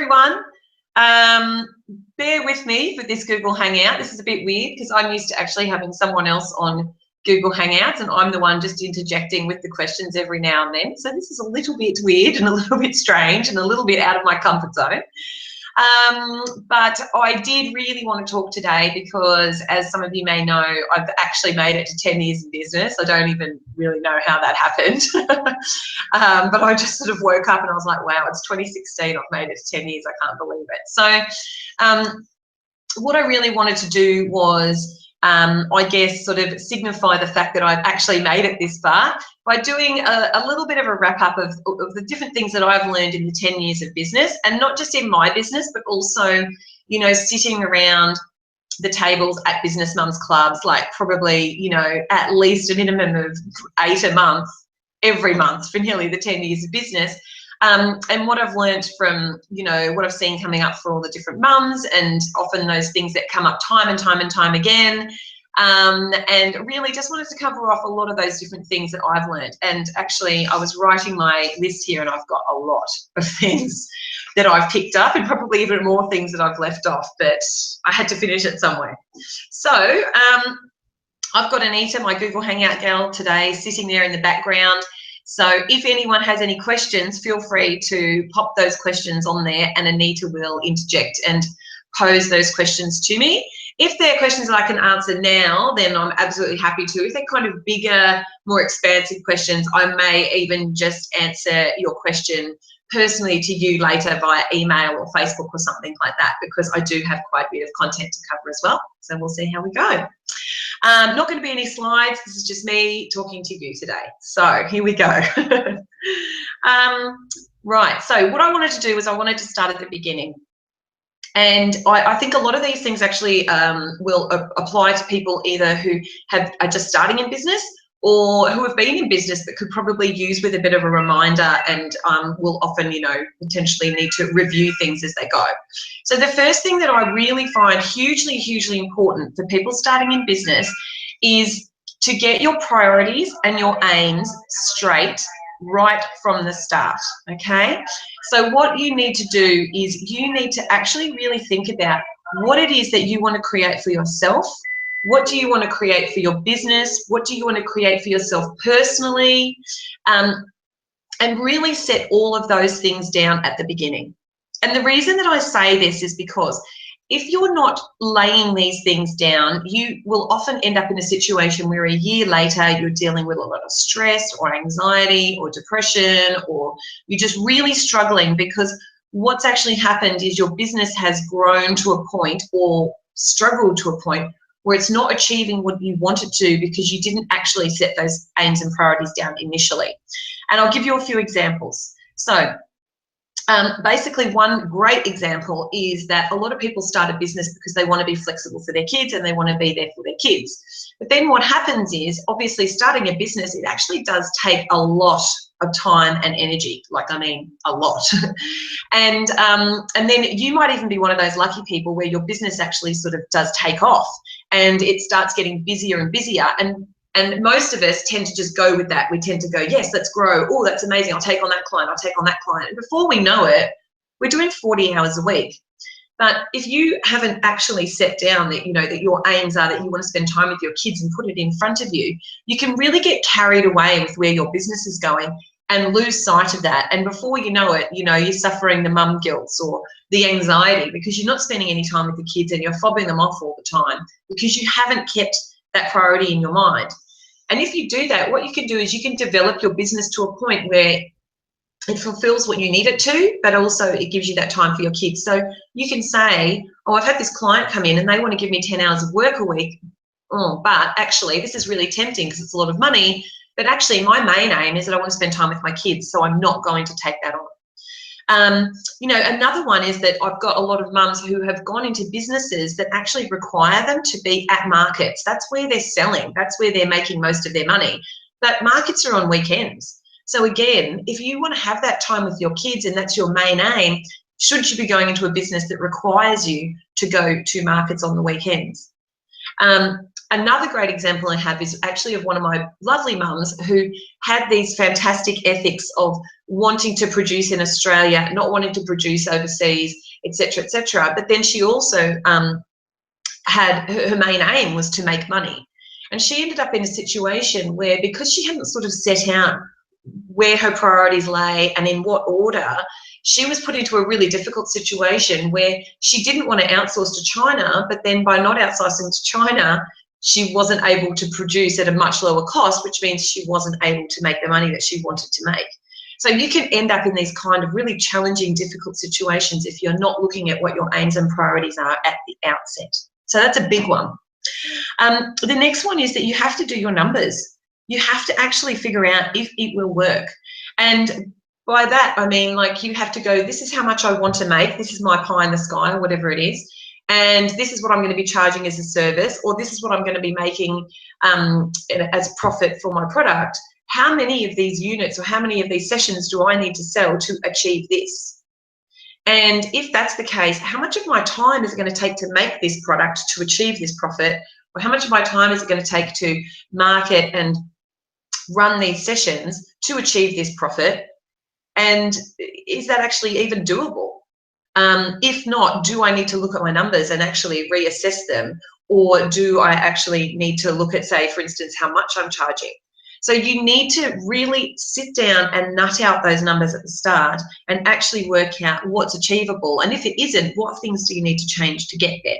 everyone. Bear with me for this Google Hangout. This is a bit weird because I'm used to actually having someone else on Google Hangouts and I'm the one just interjecting with the questions every now and then. So this is a little bit weird and a little bit strange and a little bit out of my comfort zone. But I did really want to talk today because, as some of you may know, I've actually made it to 10 years in business. I don't even really know how that happened. But I just sort of woke up and I was like, wow, it's 2016. I've made it to 10 years. I can't believe it. So what I really wanted to do was, I guess, sort of signify the fact that I've actually made it this far by doing a little bit of a wrap up of the different things that I've learned in the 10 years of business, and not just in my business, but also, you know, sitting around the tables at Business Mums Clubs, like probably, you know, at least a minimum of 8 a month, every month for nearly the 10 years of business. And what I've learned from, you know, what I've seen coming up for all the different mums, and often those things that come up time and time and time again. And really just wanted to cover off a lot of those different things that I've learned. And actually I was writing my list here and I've got a lot of things that I've picked up and probably even more things that I've left off, but I had to finish it somewhere. So I've got Anita, my Google Hangout gal today, sitting there in the background. So if anyone has any questions, feel free to pop those questions on there and Anita will interject and pose those questions to me. If they're questions that I can answer now, then I'm absolutely happy to. If they're kind of bigger, more expansive questions, I may even just answer your question personally to you later via email or Facebook or something like that, because I do have quite a bit of content to cover as well. So we'll see how we go. Not going to be any slides. This is just me talking to you today. So here we go. Right. So what I wanted to do was I wanted to start at the beginning. And I think a lot of these things actually will apply to people either who are just starting in business or who have been in business but could probably use with a bit of a reminder, and will often, you know, potentially need to review things as they go. So the first thing that I really find hugely, hugely important for people starting in business is to get your priorities and your aims straight right from the start, okay? So what you need to do is you need to actually really think about what it is that you want to create for yourself. What do you want to create for your business? What do you want to create for yourself personally? And really set all of those things down at the beginning. And the reason that I say this is because if you're not laying these things down, you will often end up in a situation where a year later you're dealing with a lot of stress or anxiety or depression, or you're just really struggling because what's actually happened is your business has grown to a point or struggled to a point where it's not achieving what you want it to because you didn't actually set those aims and priorities down initially. And I'll give you a few examples. So basically one great example is that a lot of people start a business because they want to be flexible for their kids and they want to be there for their kids. But then what happens is, obviously starting a business, it actually does take a lot of time and energy, like, I mean, a lot. And then you might even be one of those lucky people where your business actually sort of does take off and it starts getting busier and busier. And most of us tend to just go with that. We tend to go, yes, let's grow. Oh, that's amazing. I'll take on that client. I'll take on that client. And before we know it, we're doing 40 hours a week. But if you haven't actually set down that, you know, that your aims are that you want to spend time with your kids and put it in front of you, you can really get carried away with where your business is going and lose sight of that. And before you know it, you know, you're suffering the mum guilt or the anxiety because you're not spending any time with the kids and you're fobbing them off all the time because you haven't kept that priority in your mind. And if you do that, what you can do is you can develop your business to a point where it fulfills what you need it to, but also it gives you that time for your kids. So you can say, oh, I've had this client come in and they want to give me 10 hours of work a week. Oh, but actually this is really tempting because it's a lot of money. But actually my main aim is that I want to spend time with my kids, so I'm not going to take that on. You know, another one is that I've got a lot of mums who have gone into businesses that actually require them to be at markets. That's where they're selling. That's where they're making most of their money. But markets are on weekends. So again, if you want to have that time with your kids and that's your main aim, should you be going into a business that requires you to go to markets on the weekends? Another great example I have is actually of one of my lovely mums who had these fantastic ethics of wanting to produce in Australia, not wanting to produce overseas, etc., etc. But then she also had her main aim was to make money. And she ended up in a situation where, because she hadn't sort of set out where her priorities lay and in what order, she was put into a really difficult situation where she didn't want to outsource to China, but then by not outsourcing to China, she wasn't able to produce at a much lower cost, which means she wasn't able to make the money that she wanted to make. So you can end up in these kind of really challenging, difficult situations if you're not looking at what your aims and priorities are at the outset. So that's a big one. The next one is that you have to do your numbers. You have to actually figure out if it will work. And by that, I mean, like, you have to go, this is how much I want to make. This is my pie in the sky, or whatever it is. And this is what I'm going to be charging as a service, or this is what I'm going to be making as profit for my product. How many of these units or how many of these sessions do I need to sell to achieve this? And if that's the case, how much of my time is it going to take to make this product to achieve this profit? Or how much of my time is it going to take to market and run these sessions to achieve this profit? And is that actually even doable? If not, do I need to look at my numbers and actually reassess them? Or do I actually need to look at, say, for instance, how much I'm charging? So you need to really sit down and nut out those numbers at the start and actually work out what's achievable. And if it isn't, what things do you need to change to get there?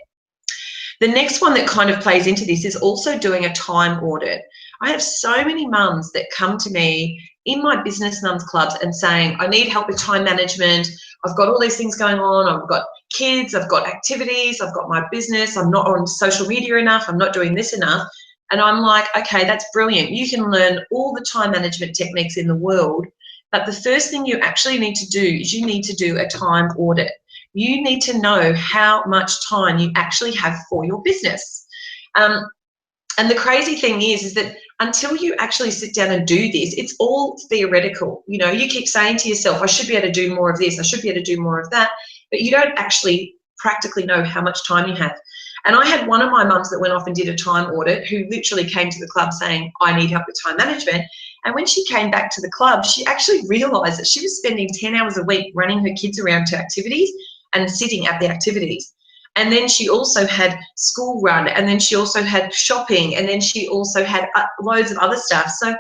The next one that kind of plays into this is also doing a time audit. I have so many mums that come to me in my business mums clubs and saying, I need help with time management. I've got all these things going on. I've got kids, I've got activities, I've got my business. I'm not on social media enough. I'm not doing this enough. And I'm like, okay, that's brilliant. You can learn all the time management techniques in the world. But the first thing you actually need to do is you need to do a time audit. You need to know how much time you actually have for your business. And the crazy thing is that until you actually sit down and do this, it's all theoretical. You know, you keep saying to yourself, I should be able to do more of this, I should be able to do more of that, but you don't actually practically know how much time you have. And I had one of my mums that went off and did a time audit, who literally came to the club saying, I need help with time management. And when she came back to the club, she actually realised that she was spending 10 hours a week running her kids around to activities and sitting at the activities. And then she also had school run, and then she also had shopping, and then she also had loads of other stuff. So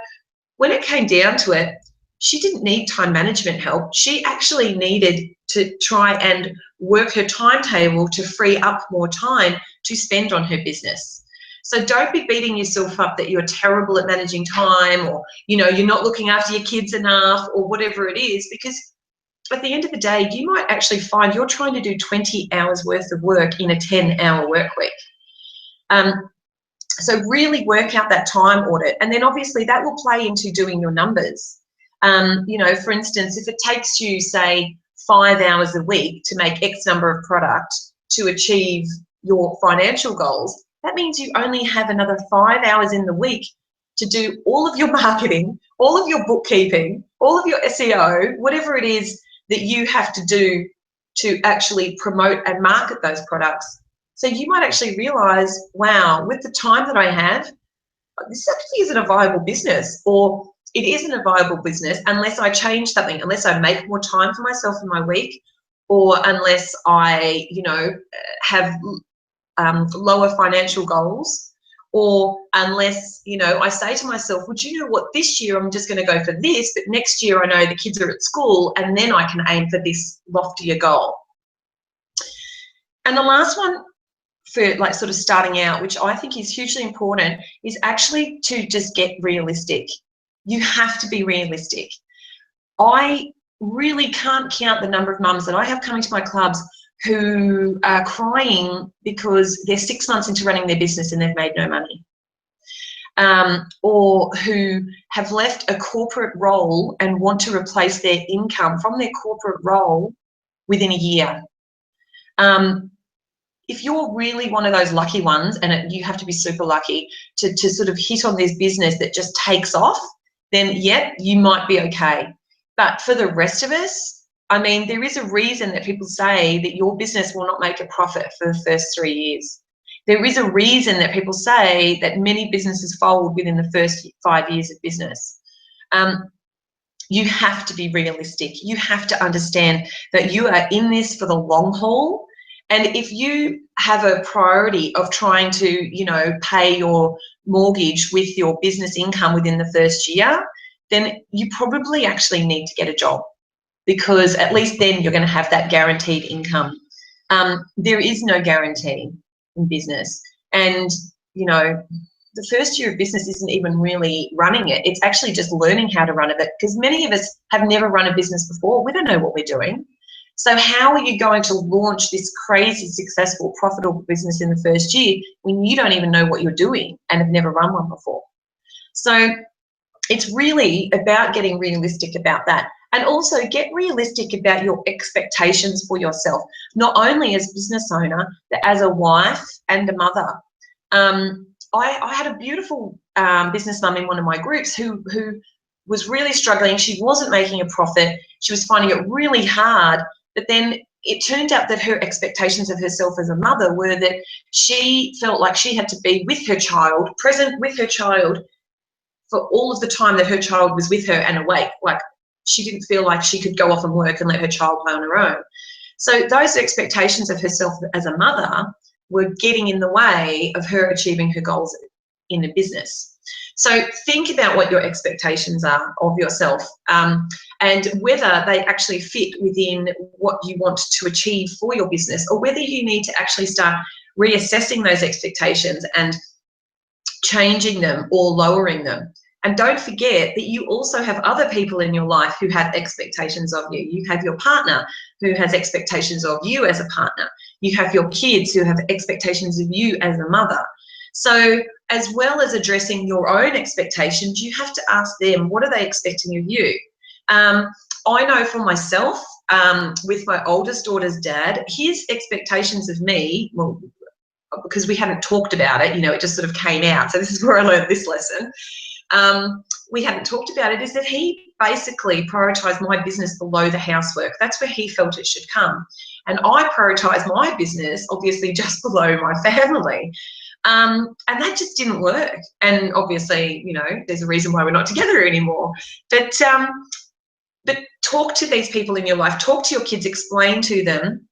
when it came down to it, she didn't need time management help. She actually needed to try and work her timetable to free up more time to spend on her business. So don't be beating yourself up that you're terrible at managing time, or, you know, you're not looking after your kids enough, or whatever it is, because at the end of the day, you might actually find you're trying to do 20 hours worth of work in a 10-hour work week. So really work out that time audit. And then obviously that will play into doing your numbers. You know, for instance, if it takes you, say, 5 hours a week to make X number of product to achieve your financial goals, that means you only have another 5 hours in the week to do all of your marketing, all of your bookkeeping, all of your SEO, whatever it is that you have to do to actually promote and market those products. So you might actually realize, wow, with the time that I have, this actually isn't a viable business, or it isn't a viable business unless I change something, unless I make more time for myself in my week, or unless I, you know, have lower financial goals, or unless, you know, I say to myself, well, do you know what, this year I'm just going to go for this, but next year I know the kids are at school, and then I can aim for this loftier goal. And the last one for, like, sort of starting out, which I think is hugely important, is actually to just get realistic. You have to be realistic. I really can't count the number of mums that I have coming to my clubs who are crying because they're 6 months into running their business and they've made no money. Or who have left a corporate role and want to replace their income from their corporate role within a year. If you're really one of those lucky ones, and you have to be super lucky to sort of hit on this business that just takes off, then yep, you might be okay. But for the rest of us, I mean, there is a reason that people say that your business will not make a profit for the first 3 years. There is a reason that people say that many businesses fold within the first 5 years of business. You have to be realistic. You have to understand that you are in this for the long haul. And if you have a priority of trying to, pay your mortgage with your business income within the first year, then you probably actually need to get a job, because at least then you're going to have that guaranteed income. There is no guarantee in business. And, the first year of business isn't even really running it. It's actually just learning how to run it, because many of us have never run a business before. We don't know what we're doing. So how are you going to launch this crazy, successful, profitable business in the first year when you don't even know what you're doing and have never run one before? So it's really about getting realistic about that. And also get realistic about your expectations for yourself, not only as a business owner, but as a wife and a mother. I had a beautiful business mum in one of my groups who was really struggling. She wasn't making a profit. She was finding it really hard. But then it turned out that her expectations of herself as a mother were that she felt like she had to be with her child, present with her child for all of the time that her child was with her and awake. Like, she didn't feel like she could go off and work and let her child play on her own. So those expectations of herself as a mother were getting in the way of her achieving her goals in the business. So think about what your expectations are of yourself, and whether they actually fit within what you want to achieve for your business, or whether you need to actually start reassessing those expectations and changing them or lowering them. And don't forget that you also have other people in your life who have expectations of you. You have your partner who has expectations of you as a partner. You have your kids who have expectations of you as a mother. So as well as addressing your own expectations, you have to ask them, what are they expecting of you? I know for myself, with my oldest daughter's dad, his expectations of me, well, because we hadn't talked about it, it just sort of came out. So this is where I learned this lesson. We hadn't talked about it, is that he basically prioritised my business below the housework. That's where he felt it should come. And I prioritised my business, obviously, just below my family. And that just didn't work. And obviously, there's a reason why we're not together anymore. But talk to these people in your life. Talk to your kids. Explain to them,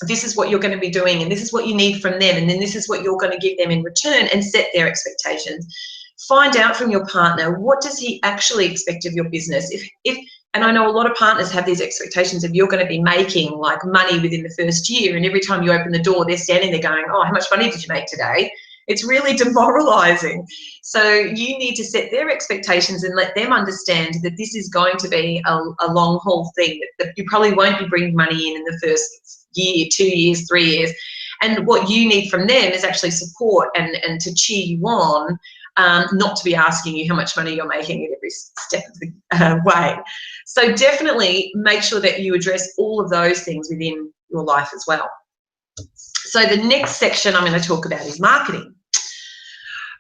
this is what you're going to be doing, and this is what you need from them, and then this is what you're going to give them in return, and set their expectations. Find out from your partner, what does he actually expect of your business? And I know a lot of partners have these expectations of, you're going to be making like money within the first year, and every time you open the door, they're standing there going, oh, how much money did you make today? It's really demoralizing. So you need to set their expectations and let them understand that this is going to be a long haul thing, that you probably won't be bringing money in the first year, 2 years, 3 years. And what you need from them is actually support and to cheer you on, not to be asking you how much money you're making at every step of the way. So definitely make sure that you address all of those things within your life as well. So the next section I'm going to talk about is marketing.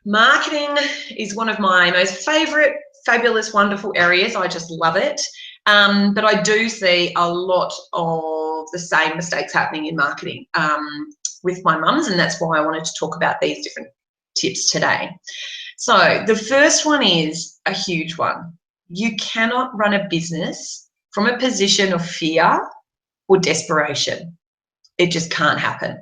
Marketing is one of my most favourite, fabulous, wonderful areas. I just love it. But I do see a lot of the same mistakes happening in marketing with my mums, and that's why I wanted to talk about these different tips today. So the first one is a huge one. You cannot run a business from a position of fear or desperation. It just can't happen.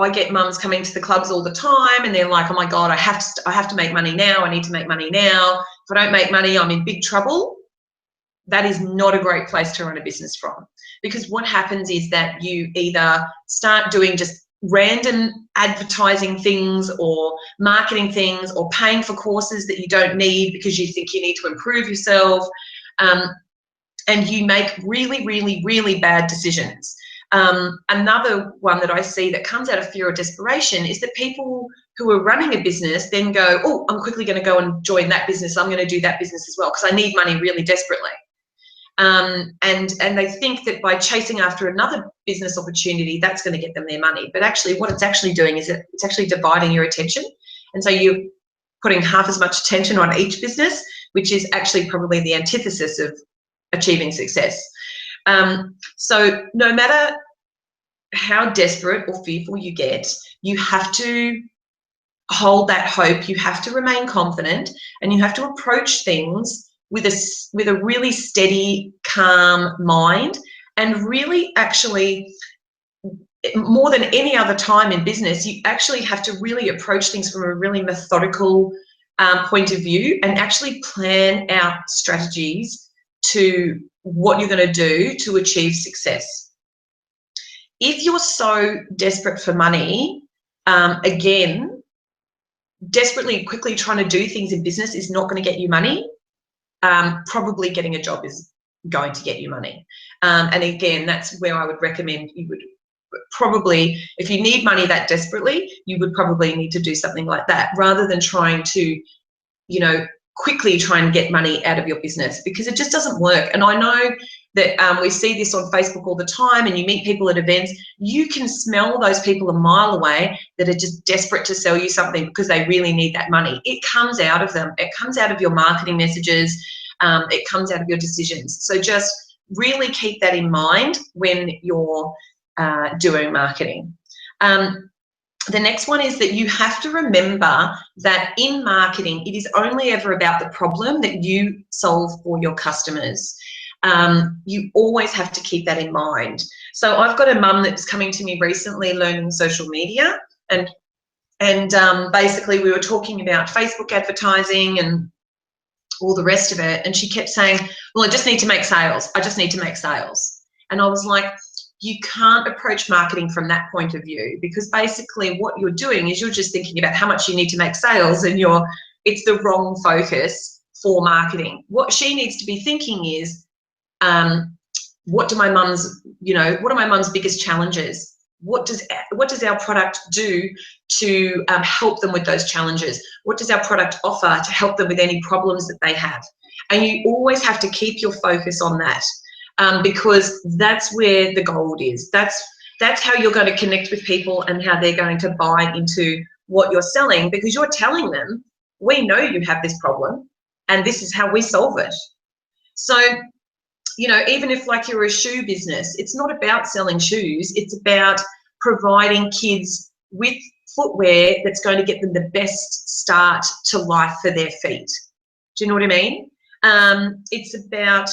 I get mums coming to the clubs all the time, and they're like, oh my God, I have to make money now. I need to make money now. If I don't make money, I'm in big trouble. That is not a great place to run a business from, because what happens is that you either start doing just random advertising things or marketing things, or paying for courses that you don't need because you think you need to improve yourself, and you make really, really, really bad decisions. Another one that I see that comes out of fear or desperation is that people who are running a business then go, oh, I'm quickly going to go and join that business. I'm going to do that business as well because I need money really desperately. And they think that by chasing after another business opportunity, that's going to get them their money. But actually what it's actually doing is it's actually dividing your attention. And so you're putting half as much attention on each business, which is actually probably the antithesis of achieving success. So no matter how desperate or fearful you get, you have to hold that hope, you have to remain confident, and you have to approach things with a really steady, calm mind, and really actually, more than any other time in business, you actually have to really approach things from a really methodical point of view, and actually plan out strategies to what you're going to do to achieve success. If you're so desperate for money, again, desperately quickly trying to do things in business is not going to get you money. Probably getting a job is going to get you money. And again, that's where I would recommend you would probably, if you need money that desperately, you would probably need to do something like that, rather than trying to, you know, quickly try and get money out of your business, because it just doesn't work. And I know that we see this on Facebook all the time, and you meet people at events, you can smell those people a mile away that are just desperate to sell you something because they really need that money. It comes out of them. It comes out of your marketing messages. It comes out of your decisions. So just really keep that in mind when you're doing marketing. The next one is that you have to remember that in marketing, it is only ever about the problem that you solve for your customers. You always have to keep that in mind. So I've got a mum that's coming to me recently learning social media, and basically we were talking about Facebook advertising and all the rest of it, and she kept saying, well, I just need to make sales. I just need to make sales. And I was like, you can't approach marketing from that point of view, because basically what you're doing is you're just thinking about how much you need to make sales, and it's the wrong focus for marketing. What she needs to be thinking is, what are my mum's biggest challenges? What does our product do to help them with those challenges? What does our product offer to help them with any problems that they have? And you always have to keep your focus on that, because that's where the gold is. That's how you're going to connect with people and how they're going to buy into what you're selling, because you're telling them, we know you have this problem and this is how we solve it. So, you know, even if like you're a shoe business, it's not about selling shoes, it's about providing kids with footwear that's going to get them the best start to life for their feet. Do you know what I mean? It's about,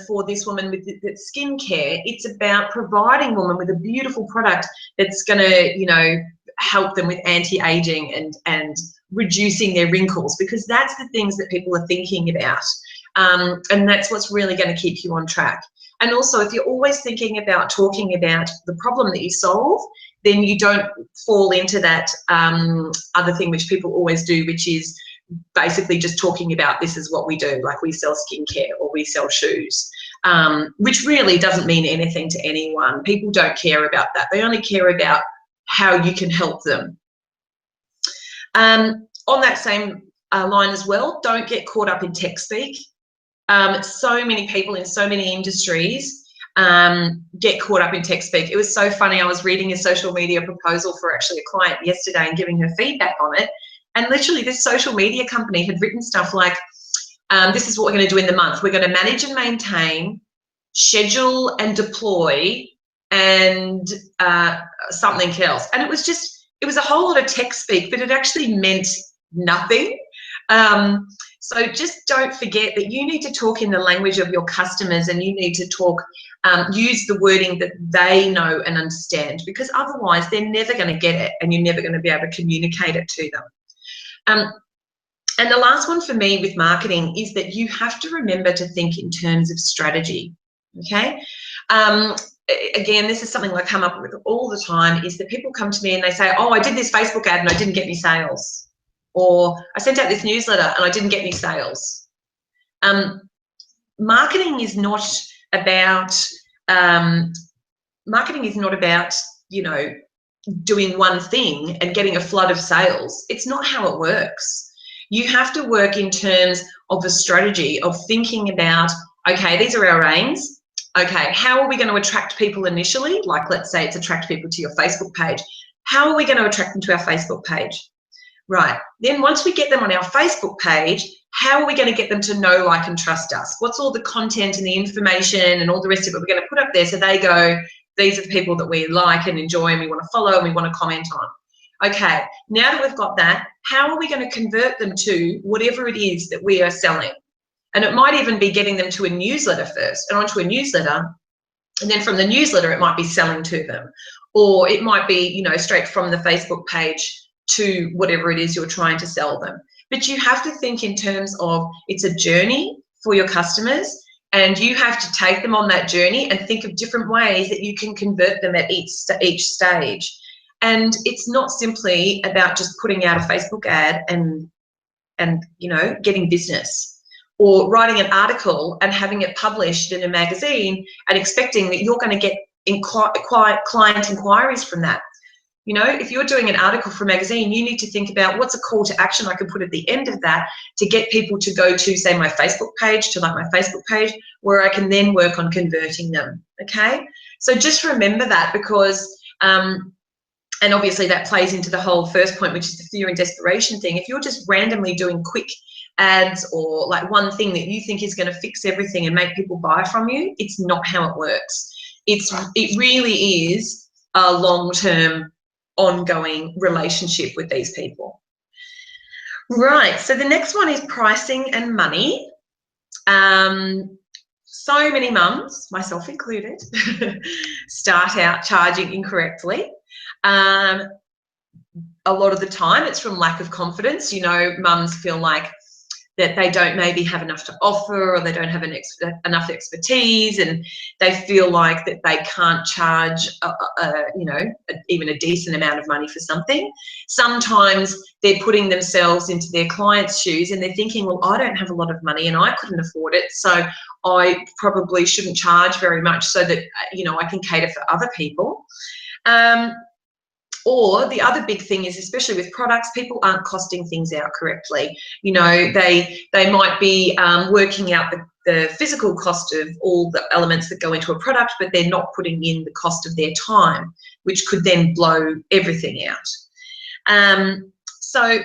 for this woman with skincare, it's about providing women with a beautiful product that's going to, you know, help them with anti-aging and reducing their wrinkles, because that's the things that people are thinking about. And that's what's really going to keep you on track. And also, if you're always thinking about talking about the problem that you solve, then you don't fall into that other thing which people always do, which is basically just talking about this is what we do, like we sell skincare or we sell shoes, which really doesn't mean anything to anyone. People don't care about that. They only care about how you can help them. On that same line as well, don't get caught up in tech speak. So many people in so many industries get caught up in tech speak. It was so funny. I was reading a social media proposal for actually a client yesterday and giving her feedback on it. And literally this social media company had written stuff like, this is what we're going to do in the month. We're going to manage and maintain, schedule and deploy, and something else. And it was a whole lot of tech speak, but it actually meant nothing. So just don't forget that you need to talk in the language of your customers, and you need to talk, use the wording that they know and understand, because otherwise they're never going to get it and you're never going to be able to communicate it to them. And the last one for me with marketing is that you have to remember to think in terms of strategy, okay? Again, this is something I come up with all the time, is that people come to me and they say, oh, I did this Facebook ad and I didn't get any sales. Or I sent out this newsletter and I didn't get any sales. Marketing is not about, you know, doing one thing and getting a flood of sales. It's not how it works. You have to work in terms of a strategy of thinking about, okay, these are our aims. Okay, how are we going to attract people initially? Like, let's say it's attract people to your Facebook page. How are we going to attract them to our Facebook page? Right, then once we get them on our Facebook page, how are we going to get them to know, like, and trust us? What's all the content and the information and all the rest of it we're going to put up there so they go, these are the people that we like and enjoy and we want to follow and we want to comment on. Okay, now that we've got that, how are we going to convert them to whatever it is that we are selling? And it might even be getting them to a newsletter first and onto a newsletter. And then from the newsletter, it might be selling to them. Or it might be, you know, straight from the Facebook page to whatever it is you're trying to sell them. But you have to think in terms of it's a journey for your customers, and you have to take them on that journey and think of different ways that you can convert them at each stage. And it's not simply about just putting out a Facebook ad and you know, getting business, or writing an article and having it published in a magazine and expecting that you're going to get client inquiries from that. You know, if you're doing an article for a magazine, you need to think about what's a call to action I can put at the end of that to get people to go to, say, my Facebook page, to like my Facebook page, where I can then work on converting them, okay? So just remember that, because, and obviously that plays into the whole first point, which is the fear and desperation thing. If you're just randomly doing quick ads or like one thing that you think is going to fix everything and make people buy from you, it's not how it works. It really is a long-term ongoing relationship with these people. Right, so the next one is pricing and money. So many mums, myself included, start out charging incorrectly. A lot of the time it's from lack of confidence. You know, mums feel like that they don't maybe have enough to offer, or they don't have enough expertise, and they feel like that they can't charge, you know, even a decent amount of money for something. Sometimes they're putting themselves into their clients' shoes and they're thinking, well, I don't have a lot of money and I couldn't afford it, so I probably shouldn't charge very much so that, you know, I can cater for other people. Or the other big thing is, especially with products, people aren't costing things out correctly. You know, they might be working out the physical cost of all the elements that go into a product, but they're not putting in the cost of their time, which could then blow everything out. So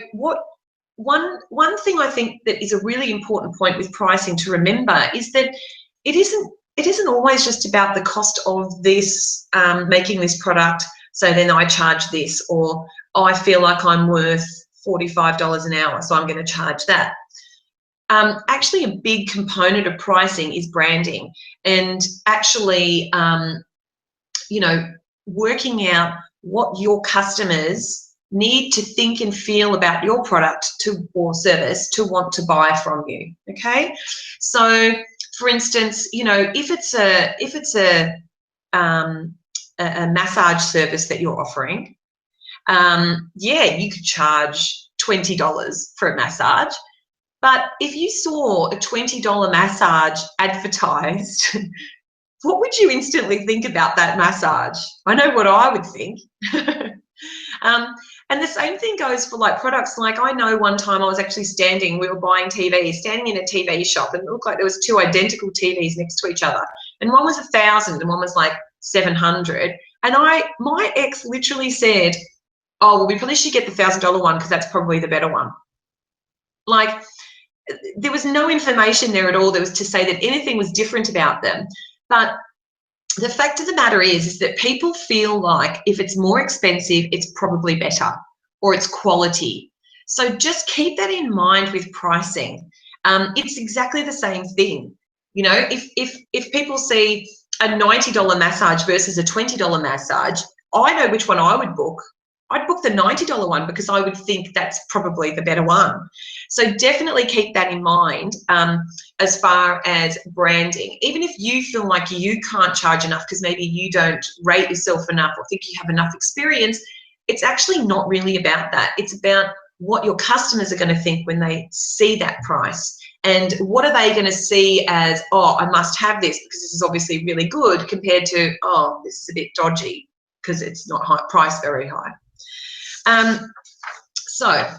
one thing I think that is a really important point with pricing to remember is that it isn't always just about the cost of this, making this product, so then I charge this, or I feel like I'm worth $45 an hour, so I'm going to charge that. Actually, a big component of pricing is branding, and actually, you know, working out what your customers need to think and feel about your product or service to want to buy from you. Okay, so for instance, you know, if it's a massage service that you're offering, yeah, you could charge $20 for a massage. But if you saw a $20 massage advertised, what would you instantly think about that massage? I know what I would think. And the same thing goes for like products. Like I know one time I was actually we were buying TVs, standing in a TV shop, and it looked like there was two identical TVs next to each other. And one was 1,000 and one was like 700. And my ex literally said, oh, well, we probably should get the $1,000 one because that's probably the better one. Like, there was no information there at all that was to say that anything was different about them. But the fact of the matter is that people feel like if it's more expensive, it's probably better, or it's quality. So just keep that in mind with pricing. It's exactly the same thing. You know, if people see a $90 massage versus a $20 massage, I know which one I would book. I'd book the $90 one because I would think that's probably the better one. So definitely keep that in mind as far as branding. Even if you feel like you can't charge enough because maybe you don't rate yourself enough or think you have enough experience, it's actually not really about that. It's about what your customers are going to think when they see that price. And what are they going to see as, oh, I must have this because this is obviously really good, compared to, oh, this is a bit dodgy because it's not high, priced very high. So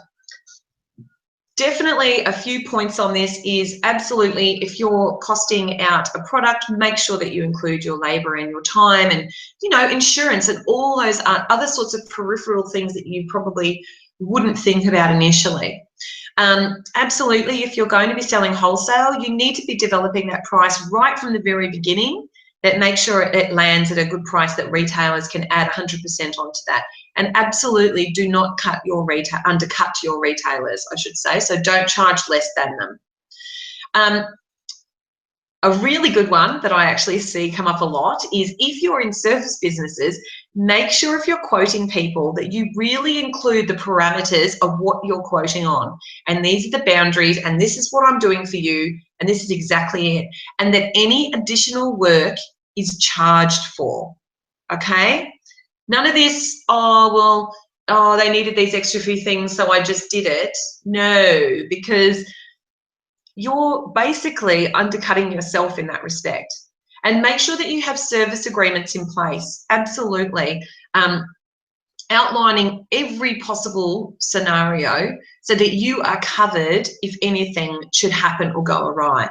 definitely a few points on this is absolutely, if you're costing out a product, make sure that you include your labor and your time and, you know, insurance and all those other sorts of peripheral things that you probably wouldn't think about initially. Absolutely, if you're going to be selling wholesale, you need to be developing that price right from the very beginning that make sure it lands at a good price that retailers can add 100% onto that. And absolutely do not undercut your retailers, I should say. So don't charge less than them. A really good one that I actually see come up a lot is if you're in service businesses, make sure if you're quoting people that you really include the parameters of what you're quoting on. And these are the boundaries, and this is what I'm doing for you, and this is exactly it. And that any additional work is charged for, okay? None of this, they needed these extra few things, so I just did it. No, because you're basically undercutting yourself in that respect. And make sure that you have service agreements in place, absolutely. Outlining every possible scenario so that you are covered if anything should happen or go awry.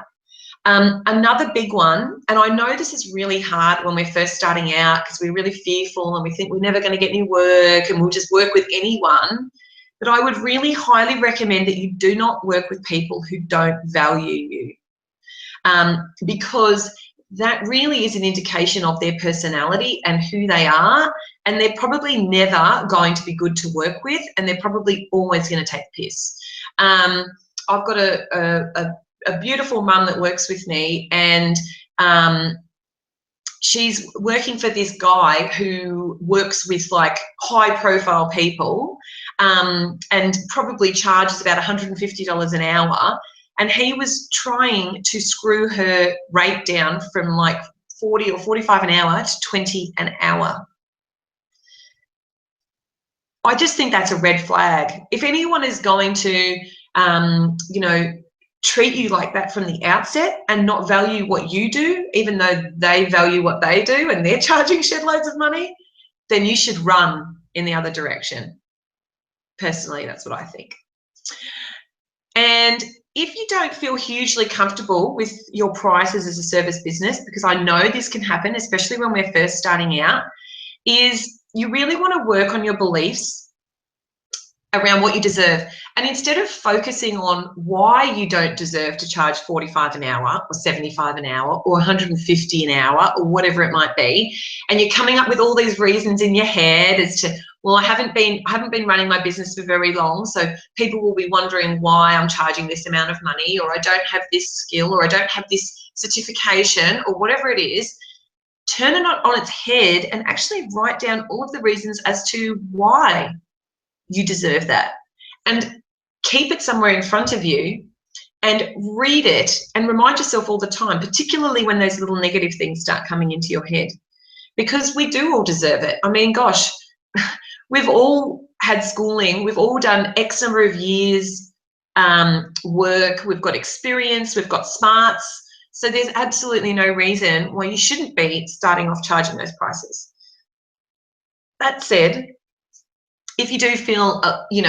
Another big one, and I know this is really hard when we're first starting out because we're really fearful and we think we're never going to get any work and we'll just work with anyone. But I would really highly recommend that you do not work with people who don't value you, because that really is an indication of their personality and who they are, and they're probably never going to be good to work with, and they're probably always going to take piss. I've got a beautiful mum that works with me, and she's working for this guy who works with like high profile people, and probably charges about $150 an hour. And he was trying to screw her rate down from like 40 or 45 an hour to 20 an hour. I just think that's a red flag. If anyone is going to, treat you like that from the outset and not value what you do, even though they value what they do and they're charging shed loads of money, then you should run in the other direction. Personally, that's what I think. And if you don't feel hugely comfortable with your prices as a service business, because I know this can happen, especially when we're first starting out, is you really want to work on your beliefs around what you deserve. And instead of focusing on why you don't deserve to charge 45 an hour or 75 an hour or 150 an hour or whatever it might be, and you're coming up with all these reasons in your head as to, well, I haven't been running my business for very long, so people will be wondering why I'm charging this amount of money, or I don't have this skill, or I don't have this certification, or whatever it is. Turn it on its head and actually write down all of the reasons as to why you deserve that, and keep it somewhere in front of you and read it and remind yourself all the time, particularly when those little negative things start coming into your head, because we do all deserve it. I mean, gosh, we've all had schooling, we've all done X number of years work, we've got experience, we've got smarts, so there's absolutely no reason why you shouldn't be starting off charging those prices. That said, if you do feel,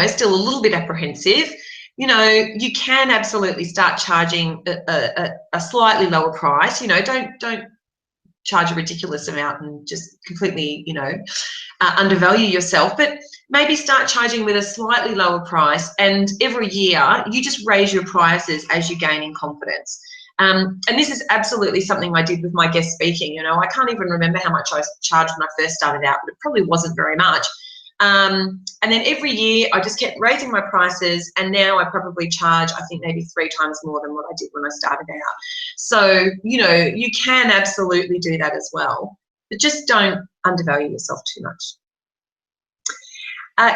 still a little bit apprehensive, you can absolutely start charging a slightly lower price. Don't charge a ridiculous amount and just completely, undervalue yourself, but maybe start charging with a slightly lower price, and every year you just raise your prices as you gain in confidence. And this is absolutely something I did with my guest speaking. I can't even remember how much I charged when I first started out, but it probably wasn't very much. And then every year I just kept raising my prices, and now I probably charge, I think, maybe 3 times more than what I did when I started out. So, you can absolutely do that as well, but just don't undervalue yourself too much.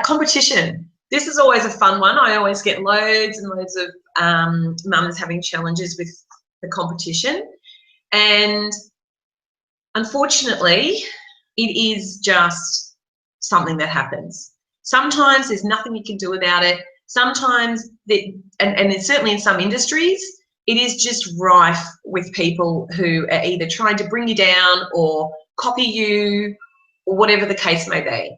Competition. This is always a fun one. I always get loads and loads of mums having challenges with the competition, and unfortunately it is just something that happens. Sometimes there's nothing you can do about it. Sometimes, and it's certainly in some industries, it is just rife with people who are either trying to bring you down or copy you, or whatever the case may be.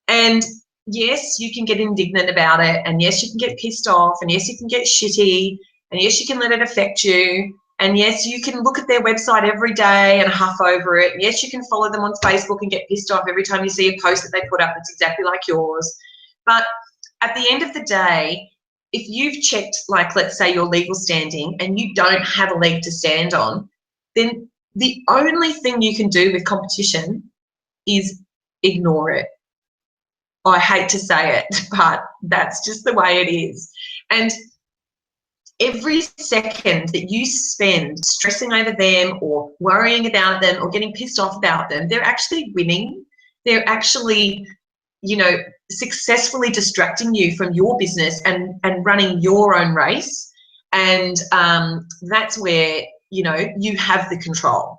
And yes, you can get indignant about it, and yes, you can get pissed off, and yes, you can get shitty, and yes, you can let it affect you. And yes, you can look at their website every day and huff over it. And yes, you can follow them on Facebook and get pissed off every time you see a post that they put up that's exactly like yours. But at the end of the day, if you've checked, like, let's say your legal standing and you don't have a leg to stand on, then the only thing you can do with competition is ignore it. I hate to say it, but that's just the way it is. And every second that you spend stressing over them or worrying about them or getting pissed off about them, they're actually winning. They're actually, you know, successfully distracting you from your business and running your own race. And that's where, you know, you have the control.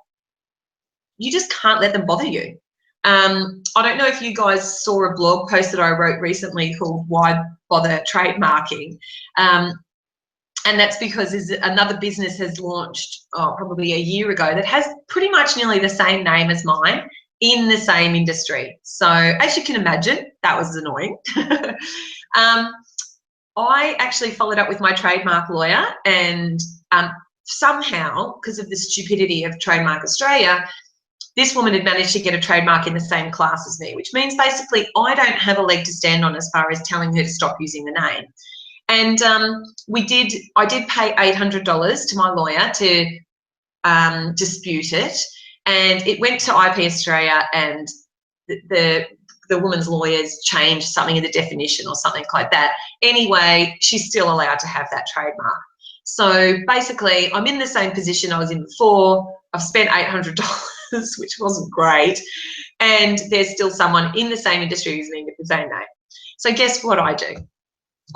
You just can't let them bother you. I don't know if you guys saw a blog post that I wrote recently called Why Bother Trademarking? And that's because another business has launched probably a year ago that has pretty much nearly the same name as mine in the same industry. So as you can imagine, that was annoying. I actually followed up with my trademark lawyer, and somehow, because of the stupidity of Trademark Australia, this woman had managed to get a trademark in the same class as me, which means basically I don't have a leg to stand on as far as telling her to stop using the name. And I did pay $800 to my lawyer to dispute it, and it went to IP Australia, and the woman's lawyers changed something in the definition or something like that. Anyway, she's still allowed to have that trademark. So basically, I'm in the same position I was in before. I've spent $800, which wasn't great, and there's still someone in the same industry who's named the same name. So guess what I do?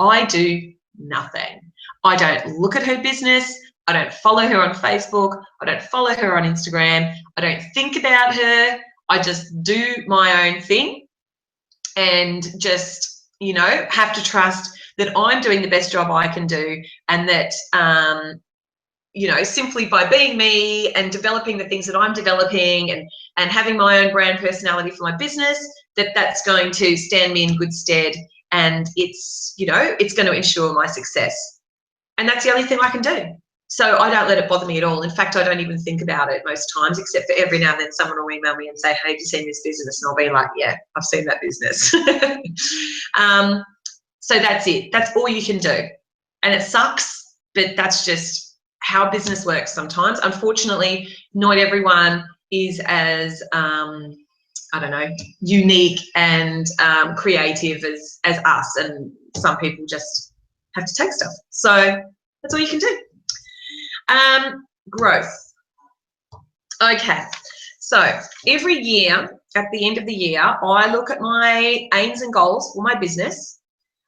I do nothing. I don't look at her business. I don't follow her on Facebook. I don't follow her on Instagram. I don't think about her. I just do my own thing and just, you know, have to trust that I'm doing the best job I can do, and that, you know, simply by being me and developing the things that I'm developing and having my own brand personality for my business, that's going to stand me in good stead. And it's, you know, it's going to ensure my success. And that's the only thing I can do. So I don't let it bother me at all. In fact, I don't even think about it most times, except for every now and then someone will email me and say, hey, have you seen this business? And I'll be like, yeah, I've seen that business. So that's it. That's all you can do. And it sucks, but that's just how business works sometimes. Unfortunately, not everyone is as, I don't know, unique and creative as us, and some people just have to take stuff. So that's all you can do. Growth. Okay, so every year, at the end of the year, I look at my aims and goals for my business,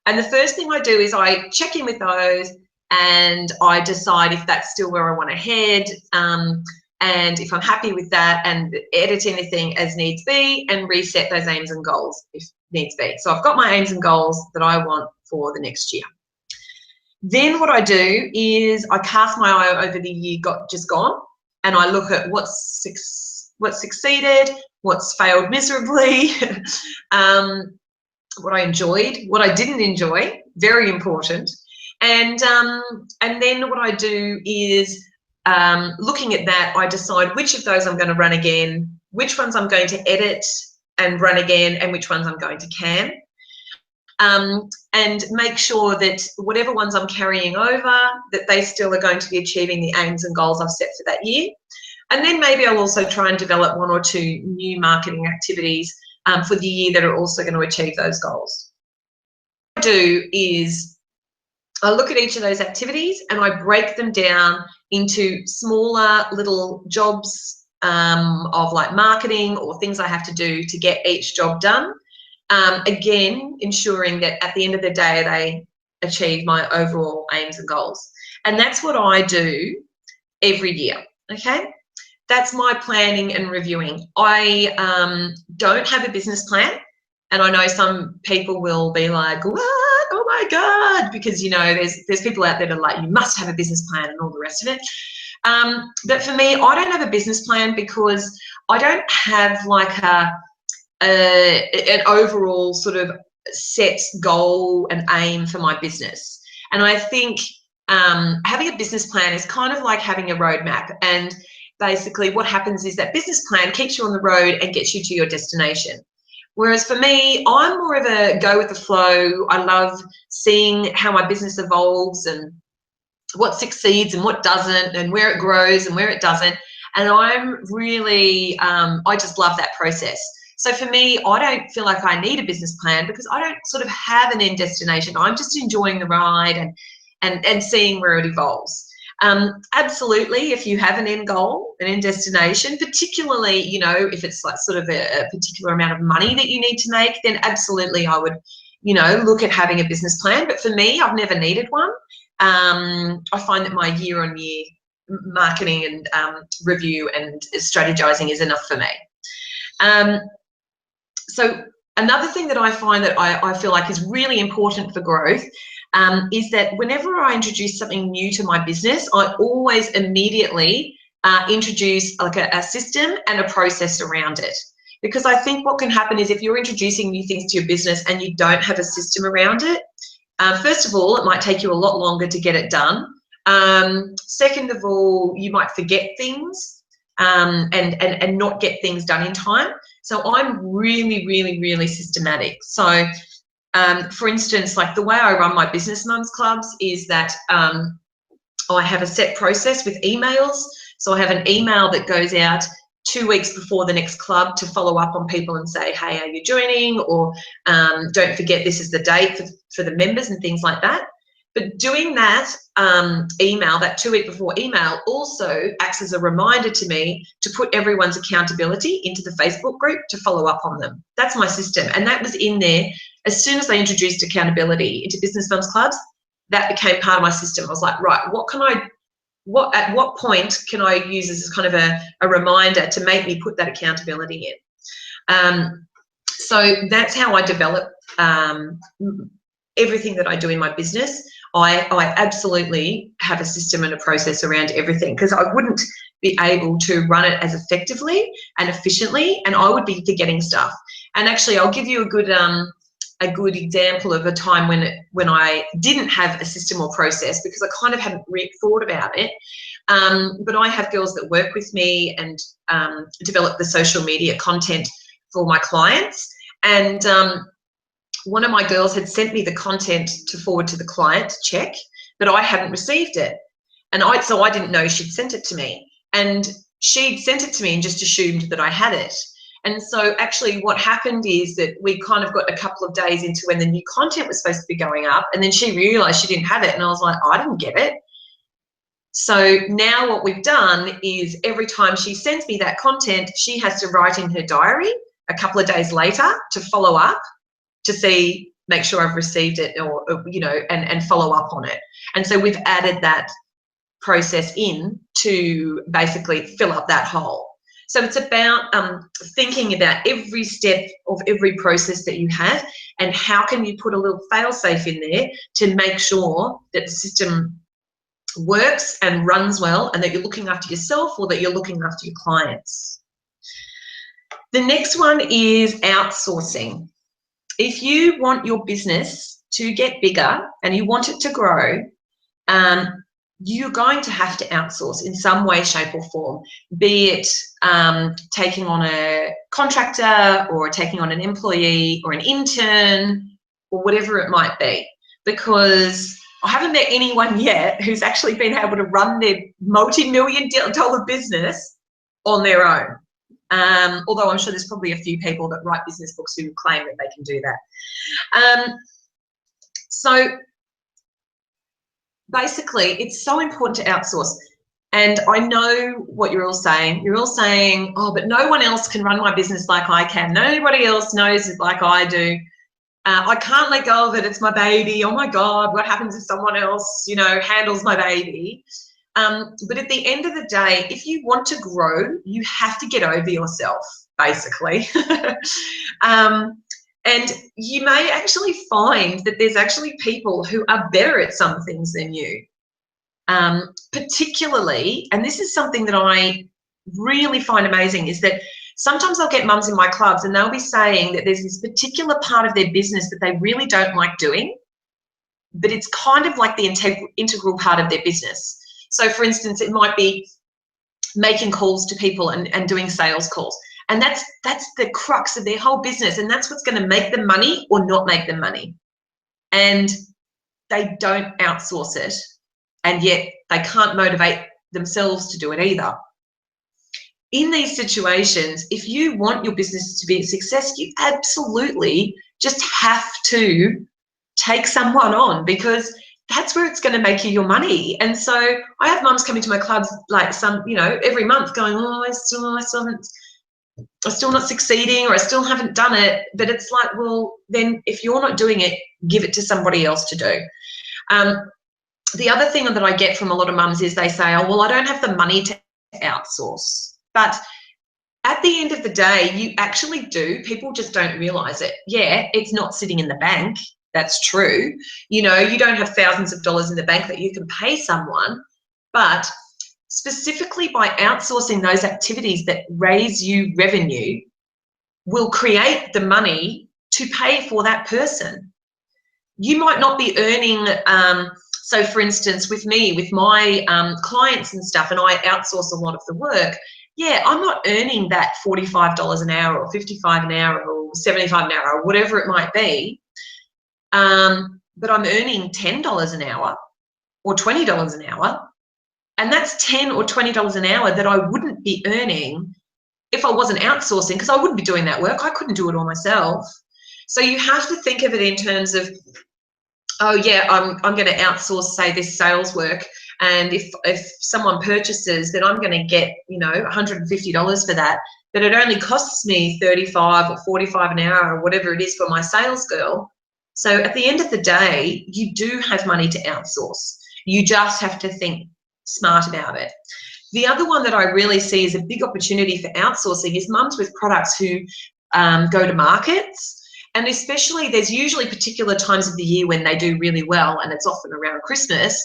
and the first thing I do is I check in with those, and I decide if that's still where I want to head, and if I'm happy with that, and edit anything as needs be, and reset those aims and goals if needs be. So I've got my aims and goals that I want for the next year. Then what I do is I cast my eye over the year just gone, and I look at what's succeeded, what's failed miserably, what I enjoyed, what I didn't enjoy, very important. And then what I do is, looking at that, I decide which of those I'm going to run again, which ones I'm going to edit and run again, and which ones I'm going to can. And make sure that whatever ones I'm carrying over, that they still are going to be achieving the aims and goals I've set for that year. And then maybe I'll also try and develop one or two new marketing activities for the year that are also going to achieve those goals. What I do is I look at each of those activities and I break them down into smaller little jobs of like marketing or things I have to do to get each job done. Again, ensuring that at the end of the day, they achieve my overall aims and goals. And that's what I do every year, okay? That's my planning and reviewing. I don't have a business plan, and I know some people will be like, what? Oh my God, because, you know, there's people out there that are like, you must have a business plan and all the rest of it. But for me, I don't have a business plan because I don't have like an overall sort of set goal and aim for my business. And I think having a business plan is kind of like having a roadmap, and basically what happens is that business plan keeps you on the road and gets you to your destination. Whereas for me, I'm more of a go with the flow. I love seeing how my business evolves and what succeeds and what doesn't, and where it grows and where it doesn't. And I'm really, I just love that process. So for me, I don't feel like I need a business plan because I don't sort of have an end destination. I'm just enjoying the ride and seeing where it evolves. Absolutely, if you have an end goal, an end destination, particularly, you know, if it's like sort of a particular amount of money that you need to make, then absolutely I would, you know, look at having a business plan. But for me, I've never needed one. I find that my year-on-year marketing and review and strategizing is enough for me. So another thing that I find that I feel like is really important for growth is that whenever I introduce something new to my business, I always immediately introduce like a system and a process around it. Because I think what can happen is if you're introducing new things to your business and you don't have a system around it, first of all, it might take you a lot longer to get it done. Second of all, you might forget things and not get things done in time. So I'm really, really, really systematic. So for instance, like the way I run my Business Mums Clubs is that I have a set process with emails. So I have an email that goes out 2 weeks before the next club to follow up on people and say, hey, are you joining? Or don't forget this is the date for the members and things like that. But doing that email, that 2 week before email, also acts as a reminder to me to put everyone's accountability into the Facebook group to follow up on them. That's my system. And that was in there as soon as I introduced accountability into Business Mums Clubs. That became part of my system. I was like, right, at what point can I use as kind of a reminder to make me put that accountability in? So that's how I develop everything that I do in my business. I absolutely have a system and a process around everything because I wouldn't be able to run it as effectively and efficiently, and I would be forgetting stuff. And actually, I'll give you a good example of a time when I didn't have a system or process because I kind of hadn't thought about it. But I have girls that work with me and develop the social media content for my clients. And one of my girls had sent me the content to forward to the client to check, but I hadn't received it. And so I didn't know she'd sent it to me. And she'd sent it to me and just assumed that I had it. And so actually what happened is that we kind of got a couple of days into when the new content was supposed to be going up, and then she realized she didn't have it. And I was like, I didn't get it. So now what we've done is every time she sends me that content, she has to write in her diary a couple of days later to follow up to make sure I've received it or you know, and follow up on it. And so we've added that process in to basically fill up that hole. So it's about thinking about every step of every process that you have and how can you put a little fail-safe in there to make sure that the system works and runs well and that you're looking after yourself or that you're looking after your clients. The next one is outsourcing. If you want your business to get bigger and you want it to grow, you're going to have to outsource in some way, shape or form, be it taking on a contractor or taking on an employee or an intern or whatever it might be, because I haven't met anyone yet who's actually been able to run their multi-million-dollar business on their own. Although I'm sure there's probably a few people that write business books who claim that they can do that. So basically, it's so important to outsource. And I know what you're all saying. You're all saying, oh, but no one else can run my business like I can. Nobody else knows it like I do. I can't let go of it. It's my baby. Oh my God, what happens if someone else, you know, handles my baby? But at the end of the day, if you want to grow, you have to get over yourself, basically. And you may actually find that there's actually people who are better at some things than you. Particularly, and this is something that I really find amazing, is that sometimes I'll get mums in my clubs and they'll be saying that there's this particular part of their business that they really don't like doing, but it's kind of like the integral part of their business. So for instance, it might be making calls to people and doing sales calls. And that's the crux of their whole business. And that's what's going to make them money or not make them money. And they don't outsource it. And yet they can't motivate themselves to do it either. in these situations, if you want your business to be a success, you absolutely just have to take someone on, because that's where it's going to make you your money. And so I have mums coming to my clubs like every month going, oh, I I'm still not succeeding, or I still haven't done it. But it's like, well, then if you're not doing it, give it to somebody else to do. The other thing that I get from a lot of mums is they say, oh, well, I don't have the money to outsource. But at the end of the day, you actually do. People just don't realize it. Yeah, it's not sitting in the bank. That's true. You don't have thousands of dollars in the bank that you can pay someone, but specifically by outsourcing those activities that raise you revenue will create the money to pay for that person. You might not be earning, so for instance, with me, with my clients and stuff, and I outsource a lot of the work, yeah, I'm not earning that $45 an hour or $55 an hour or $75 an hour or whatever it might be, but I'm earning $10 an hour or $20 an hour, and that's $10 or $20 an hour that I wouldn't be earning if I wasn't outsourcing, because I wouldn't be doing that work. I couldn't do it all myself. So you have to think of it in terms of, oh yeah, I'm going to outsource, say, this sales work, and if someone purchases, then I'm going to get $150 for that, but it only costs me $35 or $45 an hour or whatever it is for my sales girl. So at the end of the day, you do have money to outsource. You just have to think smart about it. The other one that I really see as a big opportunity for outsourcing is mums with products who go to markets. And especially, there's usually particular times of the year when they do really well, and it's often around Christmas.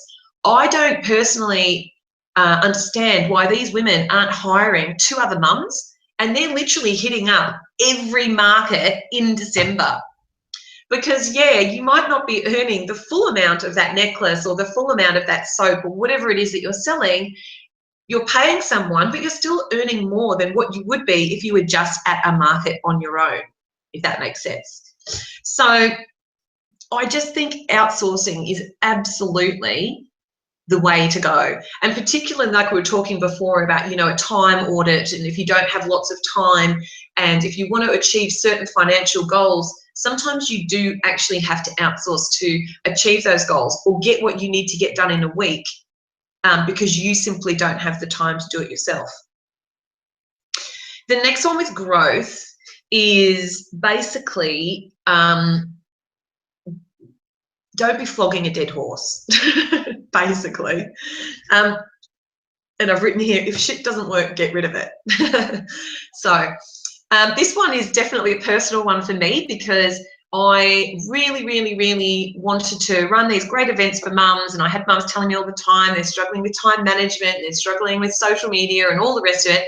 I don't personally understand why these women aren't hiring 2 other mums, and they're literally hitting up every market in December. Because, yeah, you might not be earning the full amount of that necklace or the full amount of that soap or whatever it is that you're selling. You're paying someone, but you're still earning more than what you would be if you were just at a market on your own, if that makes sense. So I just think outsourcing is absolutely the way to go. And particularly, like we were talking before about, a time audit, and if you don't have lots of time, and if you want to achieve certain financial goals, sometimes you do actually have to outsource to achieve those goals or get what you need to get done in a week, because you simply don't have the time to do it yourself. The next one with growth is basically, don't be flogging a dead horse, basically. And I've written here, if shit doesn't work, get rid of it. So this one is definitely a personal one for me, because I really, really, really wanted to run these great events for mums, and I had mums telling me all the time they're struggling with time management, they're struggling with social media and all the rest of it.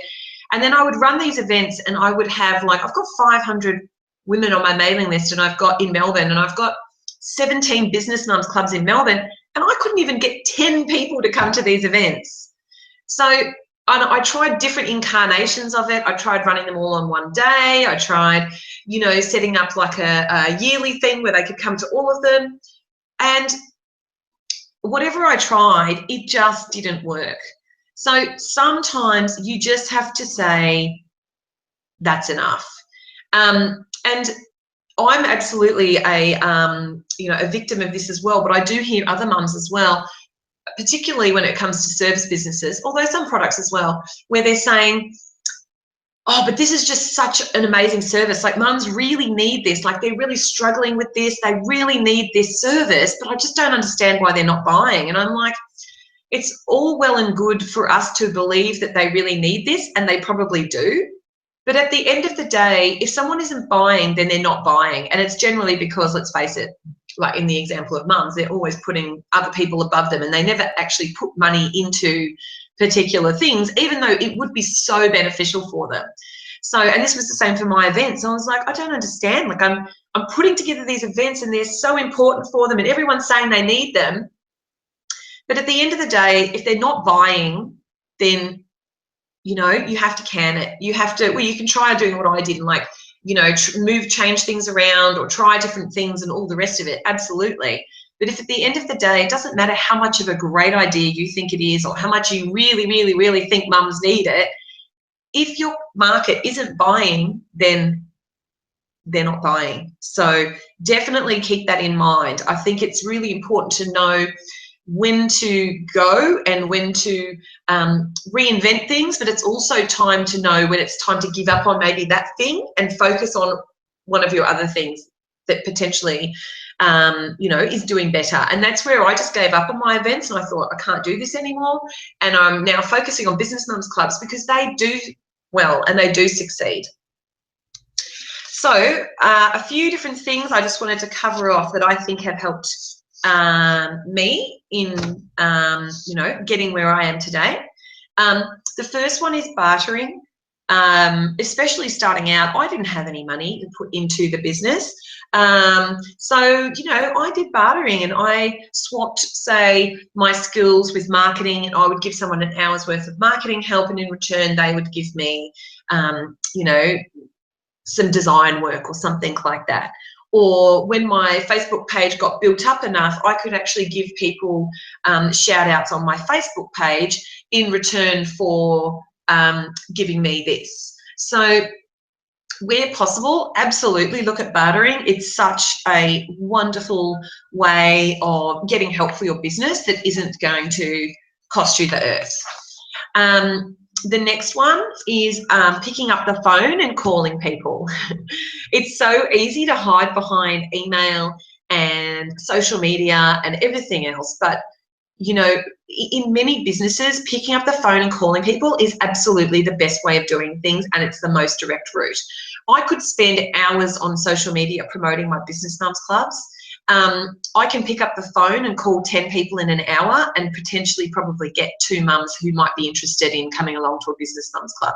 And then I would run these events, and I would have, like, I've got 500 women on my mailing list, and I've got in Melbourne, and I've got 17 business mums clubs in Melbourne, and I couldn't even get 10 people to come to these events. So I tried different incarnations of it. I tried running them all on one day. I tried, setting up like a yearly thing where they could come to all of them. And whatever I tried, it just didn't work. So sometimes you just have to say, that's enough. And I'm absolutely a victim of this as well, but I do hear other mums as well, particularly when it comes to service businesses, although some products as well, where they're saying, oh, but this is just such an amazing service. Like, mums really need this. Like, they're really struggling with this. They really need this service, but I just don't understand why they're not buying. And I'm like, it's all well and good for us to believe that they really need this, and they probably do. But at the end of the day, if someone isn't buying, then they're not buying. And it's generally because, let's face it, like in the example of mums, they're always putting other people above them, and they never actually put money into particular things, even though it would be so beneficial for them. So, and this was the same for my events. I was like, I don't understand. Like, I'm putting together these events, and they're so important for them, and everyone's saying they need them. But at the end of the day, if they're not buying, then you have to can it. You have to, well, you can try doing what I did and, like, change things around or try different things and all the rest of it. Absolutely. But if at the end of the day, it doesn't matter how much of a great idea you think it is, or how much you really, really, really think mums need it, if your market isn't buying, then they're not buying. So definitely keep that in mind. I think it's really important to know when to go and when to reinvent things, but it's also time to know when it's time to give up on maybe that thing and focus on one of your other things that potentially you know, is doing better. And that's where I just gave up on my events, and I thought, I can't do this anymore, and I'm now focusing on Business Mums Clubs because they do well and they do succeed. So a few different things I just wanted to cover off that I think have helped me in you know, getting where I am today. The first one is bartering. Especially starting out, I didn't have any money to put into the business. So, you know, I did bartering, and I swapped, say, my skills with marketing, and I would give someone an hour's worth of marketing help, and in return they would give me, you know, some design work or something like that. Or when my Facebook page got built up enough, I could actually give people shout outs on my Facebook page in return for giving me this. So where possible, absolutely look at bartering. It's such a wonderful way of getting help for your business that isn't going to cost you the earth. The next one is picking up the phone and calling people. It's so easy to hide behind email and social media and everything else, but you know, in many businesses, picking up the phone and calling people is absolutely the best way of doing things, and it's the most direct route. I could spend hours on social media promoting my Business Mums Clubs. I can pick up the phone and call 10 people in an hour and potentially probably get 2 mums who might be interested in coming along to a Business Mums Club.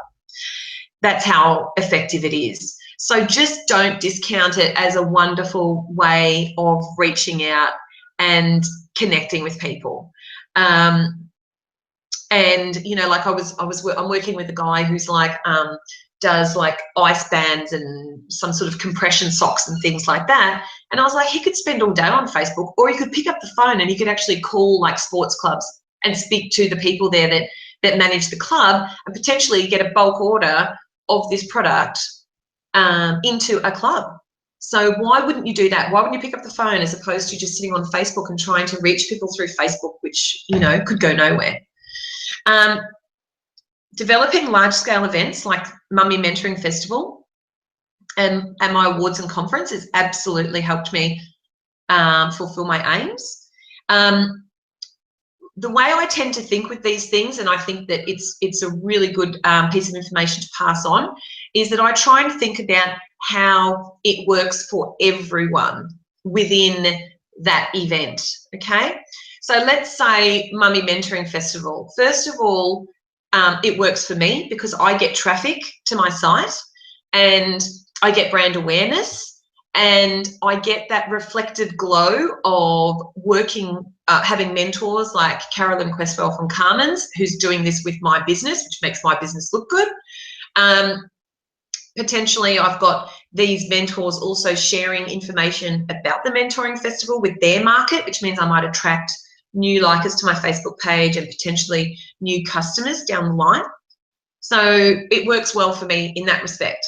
That's how effective it is. So just don't discount it as a wonderful way of reaching out and connecting with people. And you know, like I'm working with a guy who's like does like ice bands and some sort of compression socks and things like that, and I was like, he could spend all day on Facebook, or he could pick up the phone and he could actually call like sports clubs and speak to the people there that manage the club and potentially get a bulk order of this product into a club. So why wouldn't you do that? Why wouldn't you pick up the phone as opposed to just sitting on Facebook and trying to reach people through Facebook, which, you know, could go nowhere? Developing large-scale events like Mummy Mentoring Festival and my awards and conference has absolutely helped me fulfill my aims. The way I tend to think with these things, and I think that it's a really good piece of information to pass on, is that I try and think about how it works for everyone within that event, okay? So let's say Mummy Mentoring Festival. First of all, it works for me because I get traffic to my site and I get brand awareness, and I get that reflected glow of working, having mentors like Carolyn Questwell from Carmen's, who's doing this with my business, which makes my business look good. Potentially, I've got these mentors also sharing information about the Mentoring Festival with their market, which means I might attract new likers to my Facebook page and potentially new customers down the line. So it works well for me in that respect.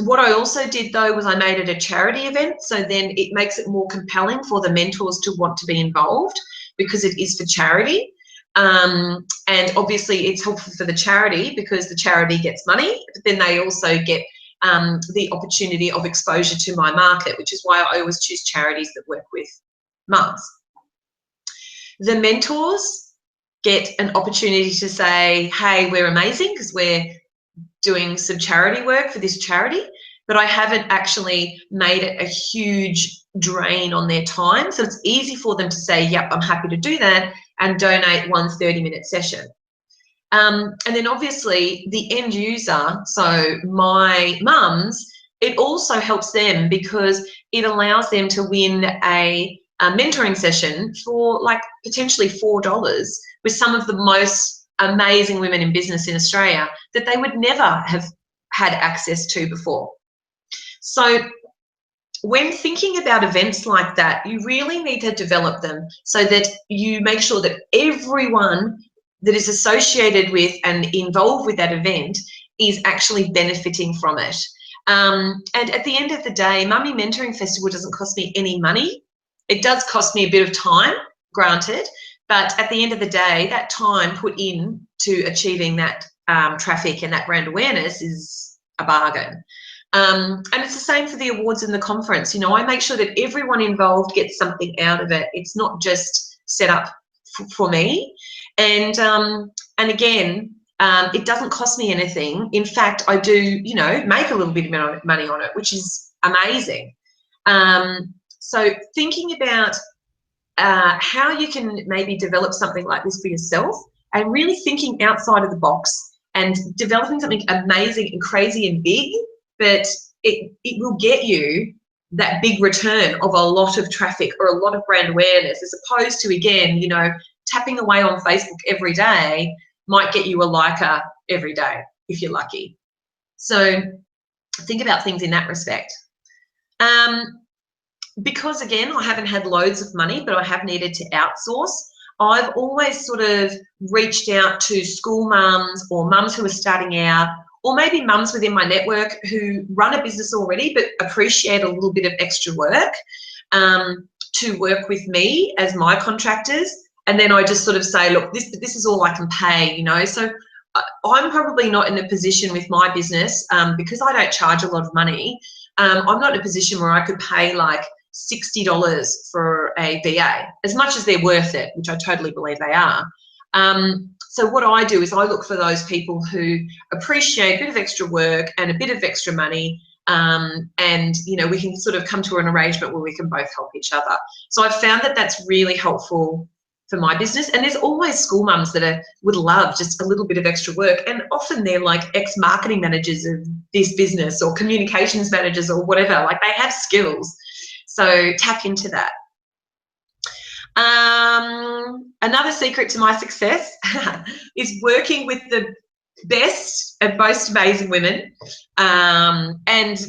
What I also did though was I made it a charity event, so then it makes it more compelling for the mentors to want to be involved because it is for charity. And obviously it's helpful for the charity because the charity gets money, but then they also get the opportunity of exposure to my market, which is why I always choose charities that work with mums. The mentors get an opportunity to say, hey, we're amazing because we're doing some charity work for this charity, but I haven't actually made it a huge drain on their time. So it's easy for them to say, yep, I'm happy to do that and donate one 30-minute session. And then obviously the end user, so my mums, it also helps them because it allows them to win a mentoring session for like potentially $4 with some of the most amazing women in business in Australia that they would never have had access to before. So when thinking about events like that, you really need to develop them so that you make sure that everyone that is associated with and involved with that event is actually benefiting from it. And at the end of the day, Mummy Mentoring Festival doesn't cost me any money. It does cost me a bit of time, granted, but at the end of the day, that time put in to achieving that traffic and that brand awareness is a bargain. And it's the same for the awards and the conference. You know, I make sure that everyone involved gets something out of it. It's not just set up for me. And again, it doesn't cost me anything. In fact, I do, you know, make a little bit of money on it, which is amazing. So thinking about how you can maybe develop something like this for yourself, and really thinking outside of the box and developing something amazing and crazy and big, but it will get you that big return of a lot of traffic or a lot of brand awareness, as opposed to, again, you know, tapping away on Facebook every day might get you a liker every day if you're lucky. So think about things in that respect. Because again, I haven't had loads of money, but I have needed to outsource, I've always sort of reached out to school mums or mums who are starting out, or maybe mums within my network who run a business already but appreciate a little bit of extra work, to work with me as my contractors. And then I just sort of say, look, this is all I can pay, you know. So I'm probably not in a position with my business, because I don't charge a lot of money. I'm not in a position where I could pay like $60 for a VA, as much as they're worth it, which I totally believe they are. So what I do is I look for those people who appreciate a bit of extra work and a bit of extra money, and, you know, we can sort of come to an arrangement where we can both help each other. So I've found that that's really helpful for my business. And there's always school mums that would love just a little bit of extra work, and often they're like ex-marketing managers of this business or communications managers or whatever, like they have skills. So tap into that. Another secret to my success is working with the best and most amazing women, and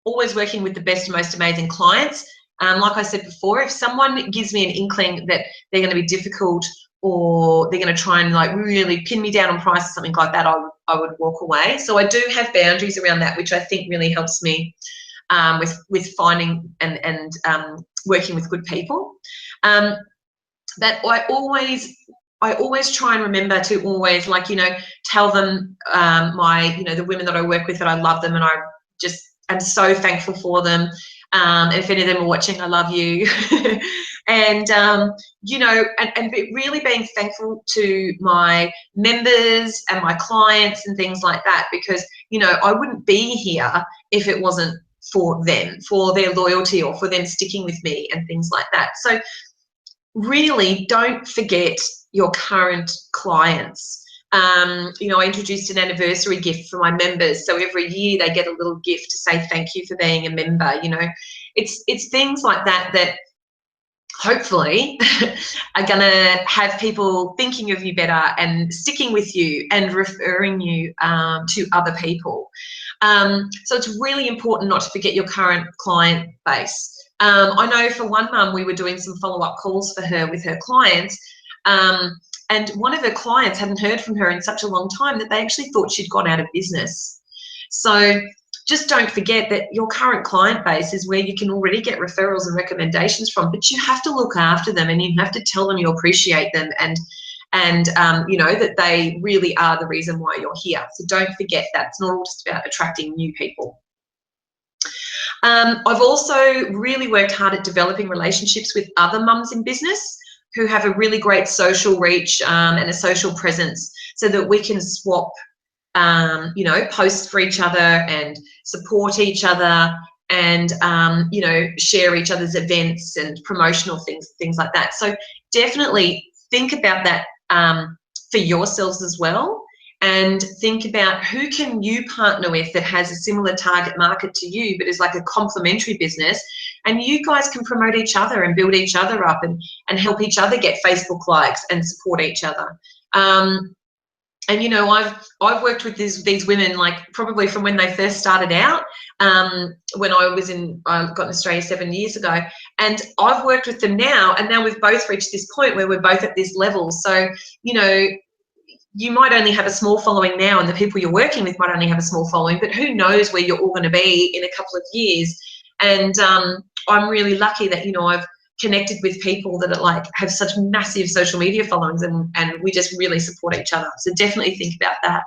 always working with the best and most amazing clients. Like I said before, if someone gives me an inkling that they're going to be difficult, or they're going to try and like really pin me down on price or something like that, I would walk away. So I do have boundaries around that, which I think really helps me with finding and working with good people. But I always try and remember to always, like, you know, tell them, you know, the women that I work with, that I love them and I just am so thankful for them. If any of them are watching, I love you. And, you know, and really being thankful to my members and my clients and things like that, because, you know, I wouldn't be here if it wasn't for them, for their loyalty, or for them sticking with me and things like that. So really don't forget your current clients. You know, I introduced an anniversary gift for my members, so every year they get a little gift to say thank you for being a member. You know, it's things like that that hopefully are going to have people thinking of you better and sticking with you and referring you to other people. So it's really important not to forget your current client base. I know for one mum, we were doing some follow-up calls for her with her clients, and one of her clients hadn't heard from her in such a long time that they actually thought she'd gone out of business. So just don't forget that your current client base is where you can already get referrals and recommendations from, but you have to look after them, and you have to tell them you appreciate them, and you know, that they really are the reason why you're here. So don't forget that. It's not all just about attracting new people. I've also really worked hard at developing relationships with other mums in business who have a really great social reach and a social presence, so that we can swap, you know, posts for each other and support each other, and you know, share each other's events and promotional things like that. So definitely think about that for yourselves as well, and think about who can you partner with that has a similar target market to you, but is like a complementary business, and you guys can promote each other and build each other up, and help each other get Facebook likes and support each other. And you know, I've worked with these women like probably from when they first started out. When I got in Australia 7 years ago, and I've worked with them now, and now we've both reached this point where we're both at this level. So you know, you might only have a small following now, and the people you're working with might only have a small following, but who knows where you're all going to be in a couple of years. And I'm really lucky that, you know, I've connected with people that are like have such massive social media followings, and we just really support each other. So definitely think about that.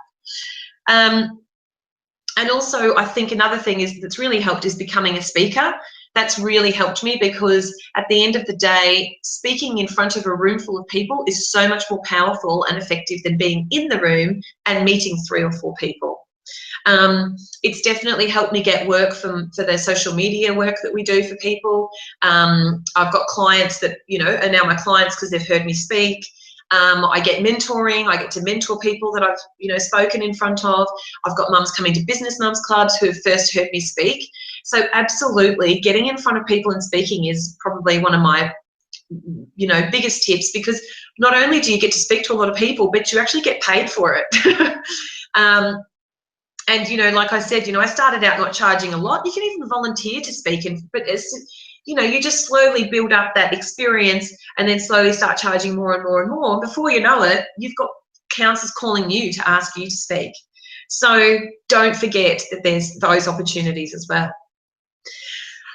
And also, I think another thing that's really helped is becoming a speaker. That's really helped me, because at the end of the day, speaking in front of a room full of people is so much more powerful and effective than being in the room and meeting 3 or 4 people. It's definitely helped me get work for the social media work that we do for people. I've got clients that, you know, are now my clients because they've heard me speak. I get mentoring. I get to mentor people that I've, you know, spoken in front of. I've got mums coming to business mums clubs who have first heard me speak. So absolutely, getting in front of people and speaking is probably one of my, you know, biggest tips, because not only do you get to speak to a lot of people, but you actually get paid for it. And, you know, like I said, you know, I started out not charging a lot. You can even volunteer to speak, but it's, you know, you just slowly build up that experience and then slowly start charging more and more and more. Before you know it, you've got counsellors calling you to ask you to speak. So don't forget that there's those opportunities as well.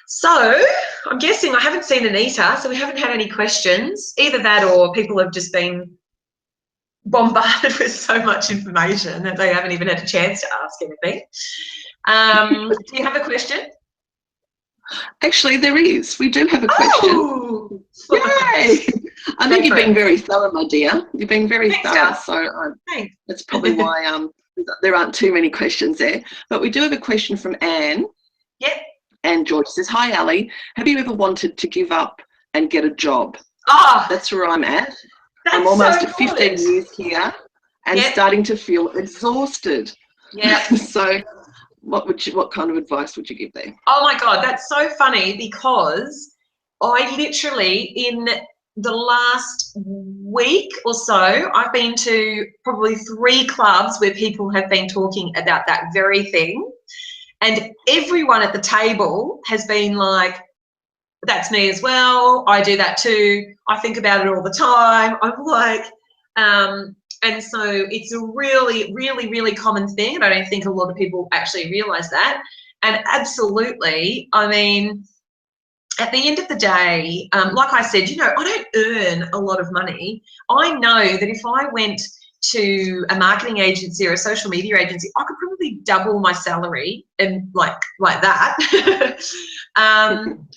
So I'm guessing I haven't seen Anita, so we haven't had any questions. Either that or people have just been bombarded with so much information that they haven't even had a chance to ask anything. Do you have a question? Actually, there is. We do have a question. Oh! Yay! I think you've been very thorough, my dear. You've been very thorough. So that's probably why there aren't too many questions there. But we do have a question from Anne. Yep. And George says, "Hi, Ali. Have you ever wanted to give up and get a job?" Oh, that's where I'm at. I'm almost so at 15 years here and starting to feel exhausted. Yeah. So what kind of advice would you give there? Oh my God, that's so funny, because I literally, in the last week or so, I've been to probably 3 clubs where people have been talking about that very thing. And everyone at the table has been like, that's me as well. I do that too. I think about it all the time. I'm like, and so it's a really, really, really common thing. And I don't think a lot of people actually realize that. And absolutely, I mean, at the end of the day, like I said, you know, I don't earn a lot of money. I know that if I went to a marketing agency or a social media agency, I could probably double my salary, and like that.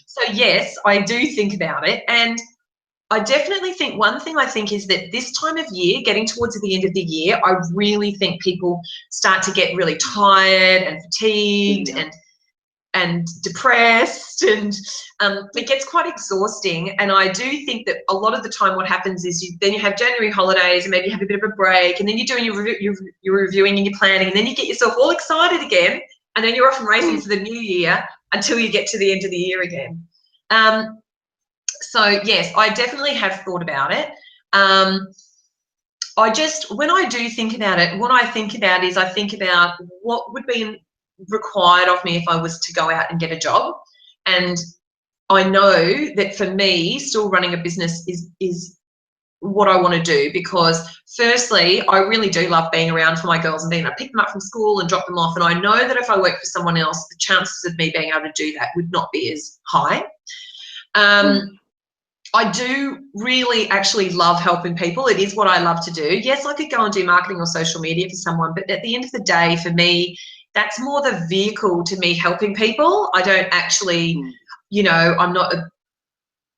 So yes, I do think about it. And I definitely think one thing I think is that this time of year, getting towards the end of the year, I really think people start to get really tired and fatigued and depressed, and it gets quite exhausting. And I do think that a lot of the time what happens is then you have January holidays and maybe you have a bit of a break, and then you're doing your reviewing and your planning, and then you get yourself all excited again, and then you're off and racing for the new year until you get to the end of the year again. So yes, I definitely have thought about it. When I do think about it, what I think about is I think about what would be required of me if I was to go out and get a job. And I know that for me, still running a business is what I want to do, because firstly, I really do love being around for my girls and being able to pick them up from school and drop them off. And I know that if I work for someone else, the chances of me being able to do that would not be as high. I do really actually love helping people. It is what I love to do. Yes, I could go and do marketing or social media for someone, but at the end of the day, for me, that's more the vehicle to me helping people. I don't actually, you know, I'm not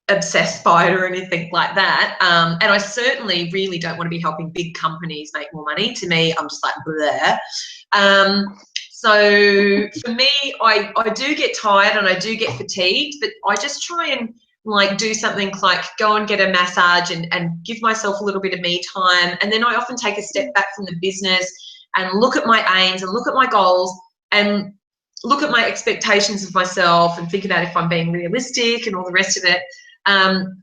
obsessed by it or anything like that. And I certainly really don't want to be helping big companies make more money. To me, I'm just like, bleh. So for me, I do get tired and I do get fatigued, but I just try and like do something like go and get a massage and give myself a little bit of me time. And then I often take a step back from the business and look at my aims and look at my goals and look at my expectations of myself and think about if I'm being realistic and all the rest of it. And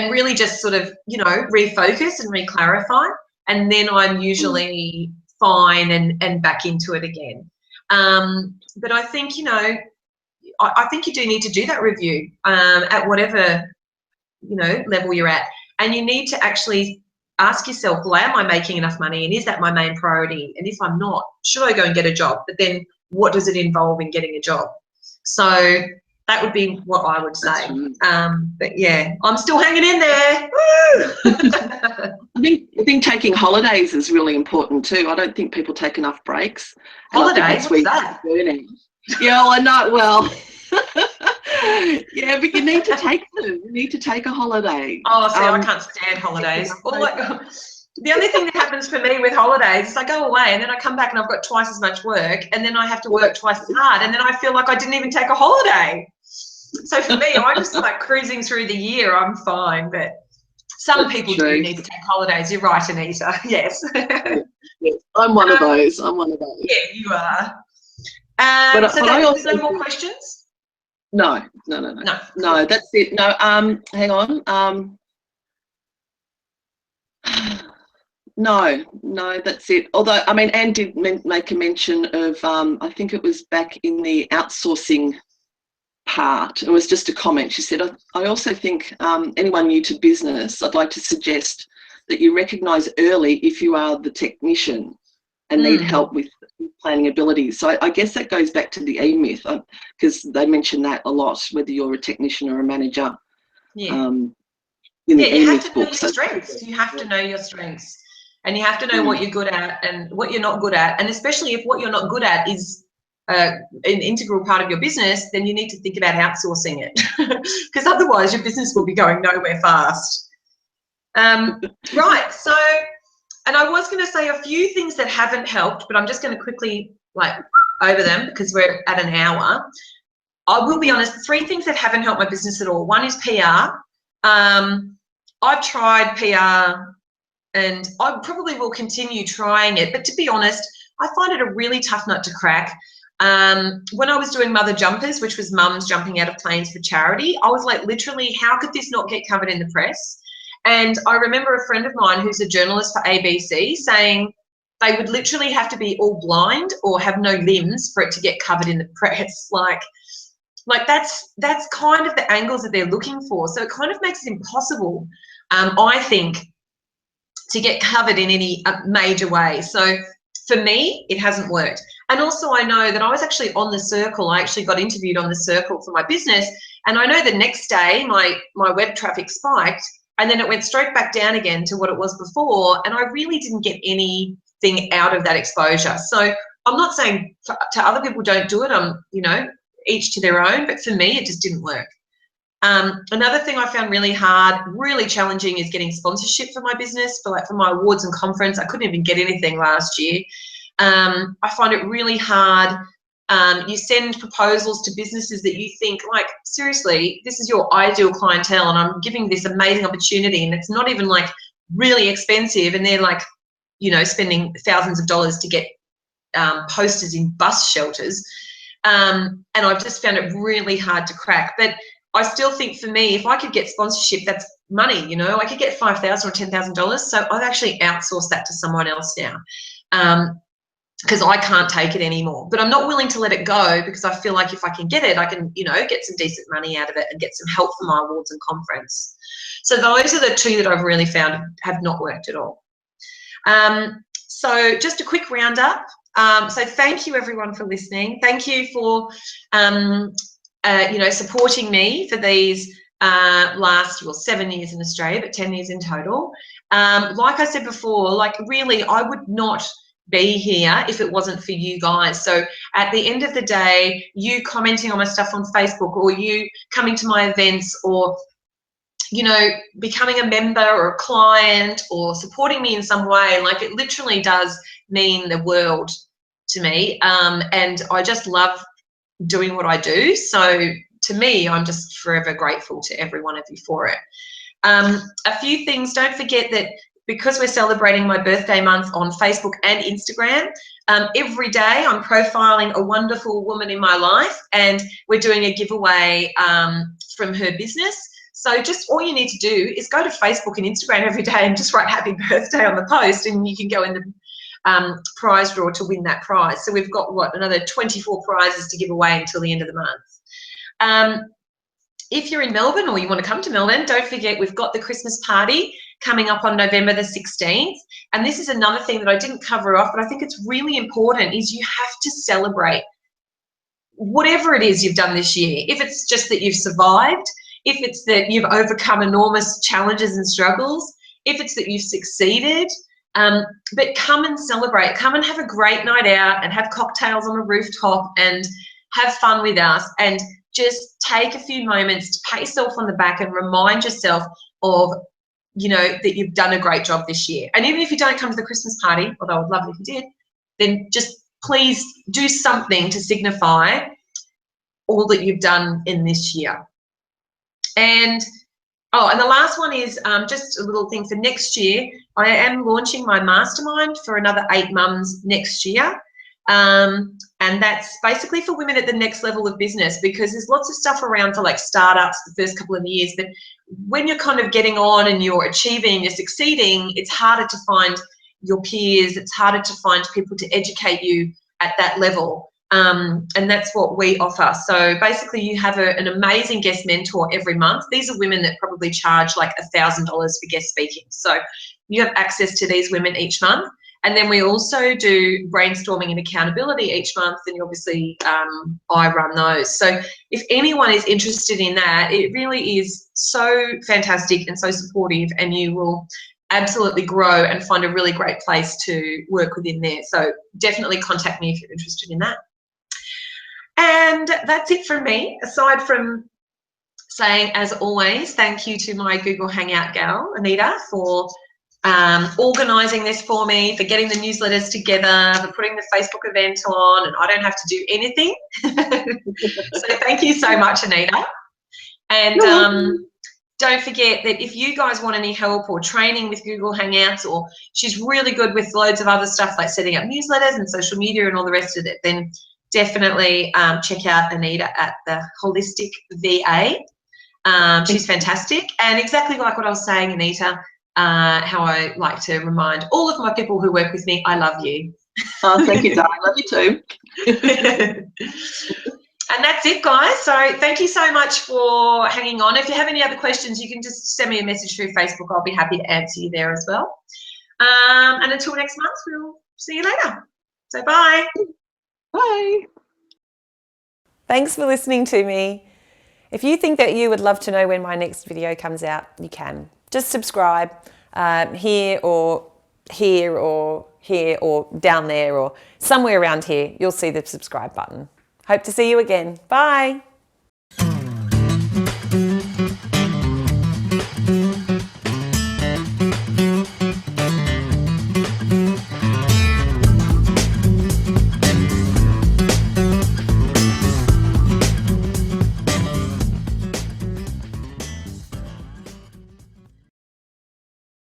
really just sort of, you know, refocus and re-clarify. and then I'm usually fine and back into it again. But I think, you know, I think you do need to do that review at whatever, you know, level you're at, and you need to actually ask yourself, well, am I making enough money, and is that my main priority? And if I'm not, should I go and get a job? But then what does it involve in getting a job? So that would be what I would say. But yeah, I'm still hanging in there. I think taking holidays is really important too. I don't think people take enough breaks. Holidays? What's that? Yeah, well, I know. Well, yeah, but you need to take them. You need to take a holiday. Oh, see, I can't stand holidays. The only thing that happens for me with holidays is I go away and then I come back and I've got twice as much work, and then I have to work twice as hard, and then I feel like I didn't even take a holiday. So for me, I'm just like cruising through the year. I'm fine, but some people do need to take holidays. You're right, Anita. Yes. Yes, I'm one of those. I'm one of those. Yeah, you are. So there's no more questions? No. That's it. No, hang on. No, that's it. Although, I mean, Anne did make a mention of, I think it was back in the outsourcing part. It was just a comment. She said, I also think anyone new to business, I'd like to suggest that you recognise early if you are the technician and need help with planning abilities. So I guess that goes back to the E-Myth, because they mention that a lot, whether you're a technician or a manager. Yeah. You have to know your strengths. You have to know your strengths, and you have to know what you're good at and what you're not good at. And especially if what you're not good at is an integral part of your business, then you need to think about outsourcing it, because otherwise your business will be going nowhere fast. Right. So, and I was going to say a few things that haven't helped, but I'm just going to quickly over them because we're at an hour. I will be honest, 3 things that haven't helped my business at all. One is PR. I've tried PR and I probably will continue trying it, but to be honest, I find it a really tough nut to crack. When I was doing Mother Jumpers, which was mums jumping out of planes for charity, I was like, literally, how could this not get covered in the press? And I remember a friend of mine who's a journalist for ABC saying they would literally have to be all blind or have no limbs for it to get covered in the press. Like that's kind of the angles that they're looking for. So it kind of makes it impossible, I think, to get covered in any major way. So for me, it hasn't worked. And also I know that I was actually on The Circle. I actually got interviewed on The Circle for my business. And I know the next day my web traffic spiked and then it went straight back down again to what it was before. And I really didn't get anything out of that exposure. So I'm not saying to other people don't do it. You know, each to their own, but for me it just didn't work. Another thing I found really hard, really challenging, is getting sponsorship for my business, for my awards and conference. I couldn't even get anything last year. I find it really hard. You send proposals to businesses that you think, like, seriously, this is your ideal clientele and I'm giving this amazing opportunity and it's not even like really expensive, and they're like, you know, spending thousands of dollars to get posters in bus shelters. And I've just found it really hard to crack. But I still think for me, if I could get sponsorship, that's money, you know. I could get $5,000 or $10,000. So I've actually outsourced that to someone else now, because I can't take it anymore. But I'm not willing to let it go, because I feel like if I can get it, I can, you know, get some decent money out of it and get some help for my awards and conference. So those are the 2 that I've really found have not worked at all. So just a quick roundup. So thank you everyone for listening. Thank you for you know, supporting me for these last 7 years in Australia, but 10 years in total. Like I said before, like, really, I would not be here if it wasn't for you guys. So at the end of the day, you commenting on my stuff on Facebook, or you coming to my events, or, you know, becoming a member or a client, or supporting me in some way, like, it literally does mean the world to me. And I just love doing what I do. So to me, I'm just forever grateful to every one of you for it. A few things, don't forget that because we're celebrating my birthday month on Facebook and Instagram, every day I'm profiling a wonderful woman in my life, and we're doing a giveaway from her business. So just all you need to do is go to Facebook and Instagram every day and just write happy birthday on the post, and you can go in the prize draw to win that prize. So we've got, another 24 prizes to give away until the end of the month. If you're in Melbourne or you want to come to Melbourne, don't forget we've got the Christmas party coming up on November the 16th. And this is another thing that I didn't cover off, but I think it's really important, is you have to celebrate whatever it is you've done this year. If it's just that you've survived, if it's that you've overcome enormous challenges and struggles, if it's that you've succeeded, but come and celebrate. Come and have a great night out and have cocktails on a rooftop and have fun with us, and just take a few moments to pat yourself on the back and remind yourself of, that you've done a great job this year. And even if you don't come to the Christmas party, although I'd love it if you did, then just please do something to signify all that you've done in this year. And and the last one is just a little thing for next year. I am launching my mastermind for another 8 mums next year. And that's basically for women at the next level of business, because there's lots of stuff around for like startups the first couple of years, but when you're kind of getting on and you're achieving, you're succeeding, it's harder to find your peers, it's harder to find people to educate you at that level. And that's what we offer. So basically you have an amazing guest mentor every month. These are women that probably charge like $1,000 for guest speaking. So you have access to these women each month. And then we also do brainstorming and accountability each month, and obviously I run those. So if anyone is interested in that, it really is so fantastic and so supportive, and you will absolutely grow and find a really great place to work within there. So definitely contact me if you're interested in that. And that's it from me, aside from saying, as always, thank you to my Google Hangout gal, Anita, for organising this for me, for getting the newsletters together, for putting the Facebook event on, and I don't have to do anything. So thank you so much, Anita. And don't forget that if you guys want any help or training with Google Hangouts, or she's really good with loads of other stuff like setting up newsletters and social media and all the rest of it, then definitely check out Anita at the Holistic VA. She's fantastic. And exactly like what I was saying, Anita, how I like to remind all of my people who work with me, I love you. Oh, thank you, darling. Love you too. And that's it, guys. So thank you so much for hanging on. If you have any other questions, you can just send me a message through Facebook. I'll be happy to answer you there as well. And until next month, we'll see you later. So bye. Bye. Thanks for listening to me. If you think that you would love to know when my next video comes out, you can. Just subscribe here or here or here or down there or somewhere around here. You'll see the subscribe button. Hope to see you again. Bye.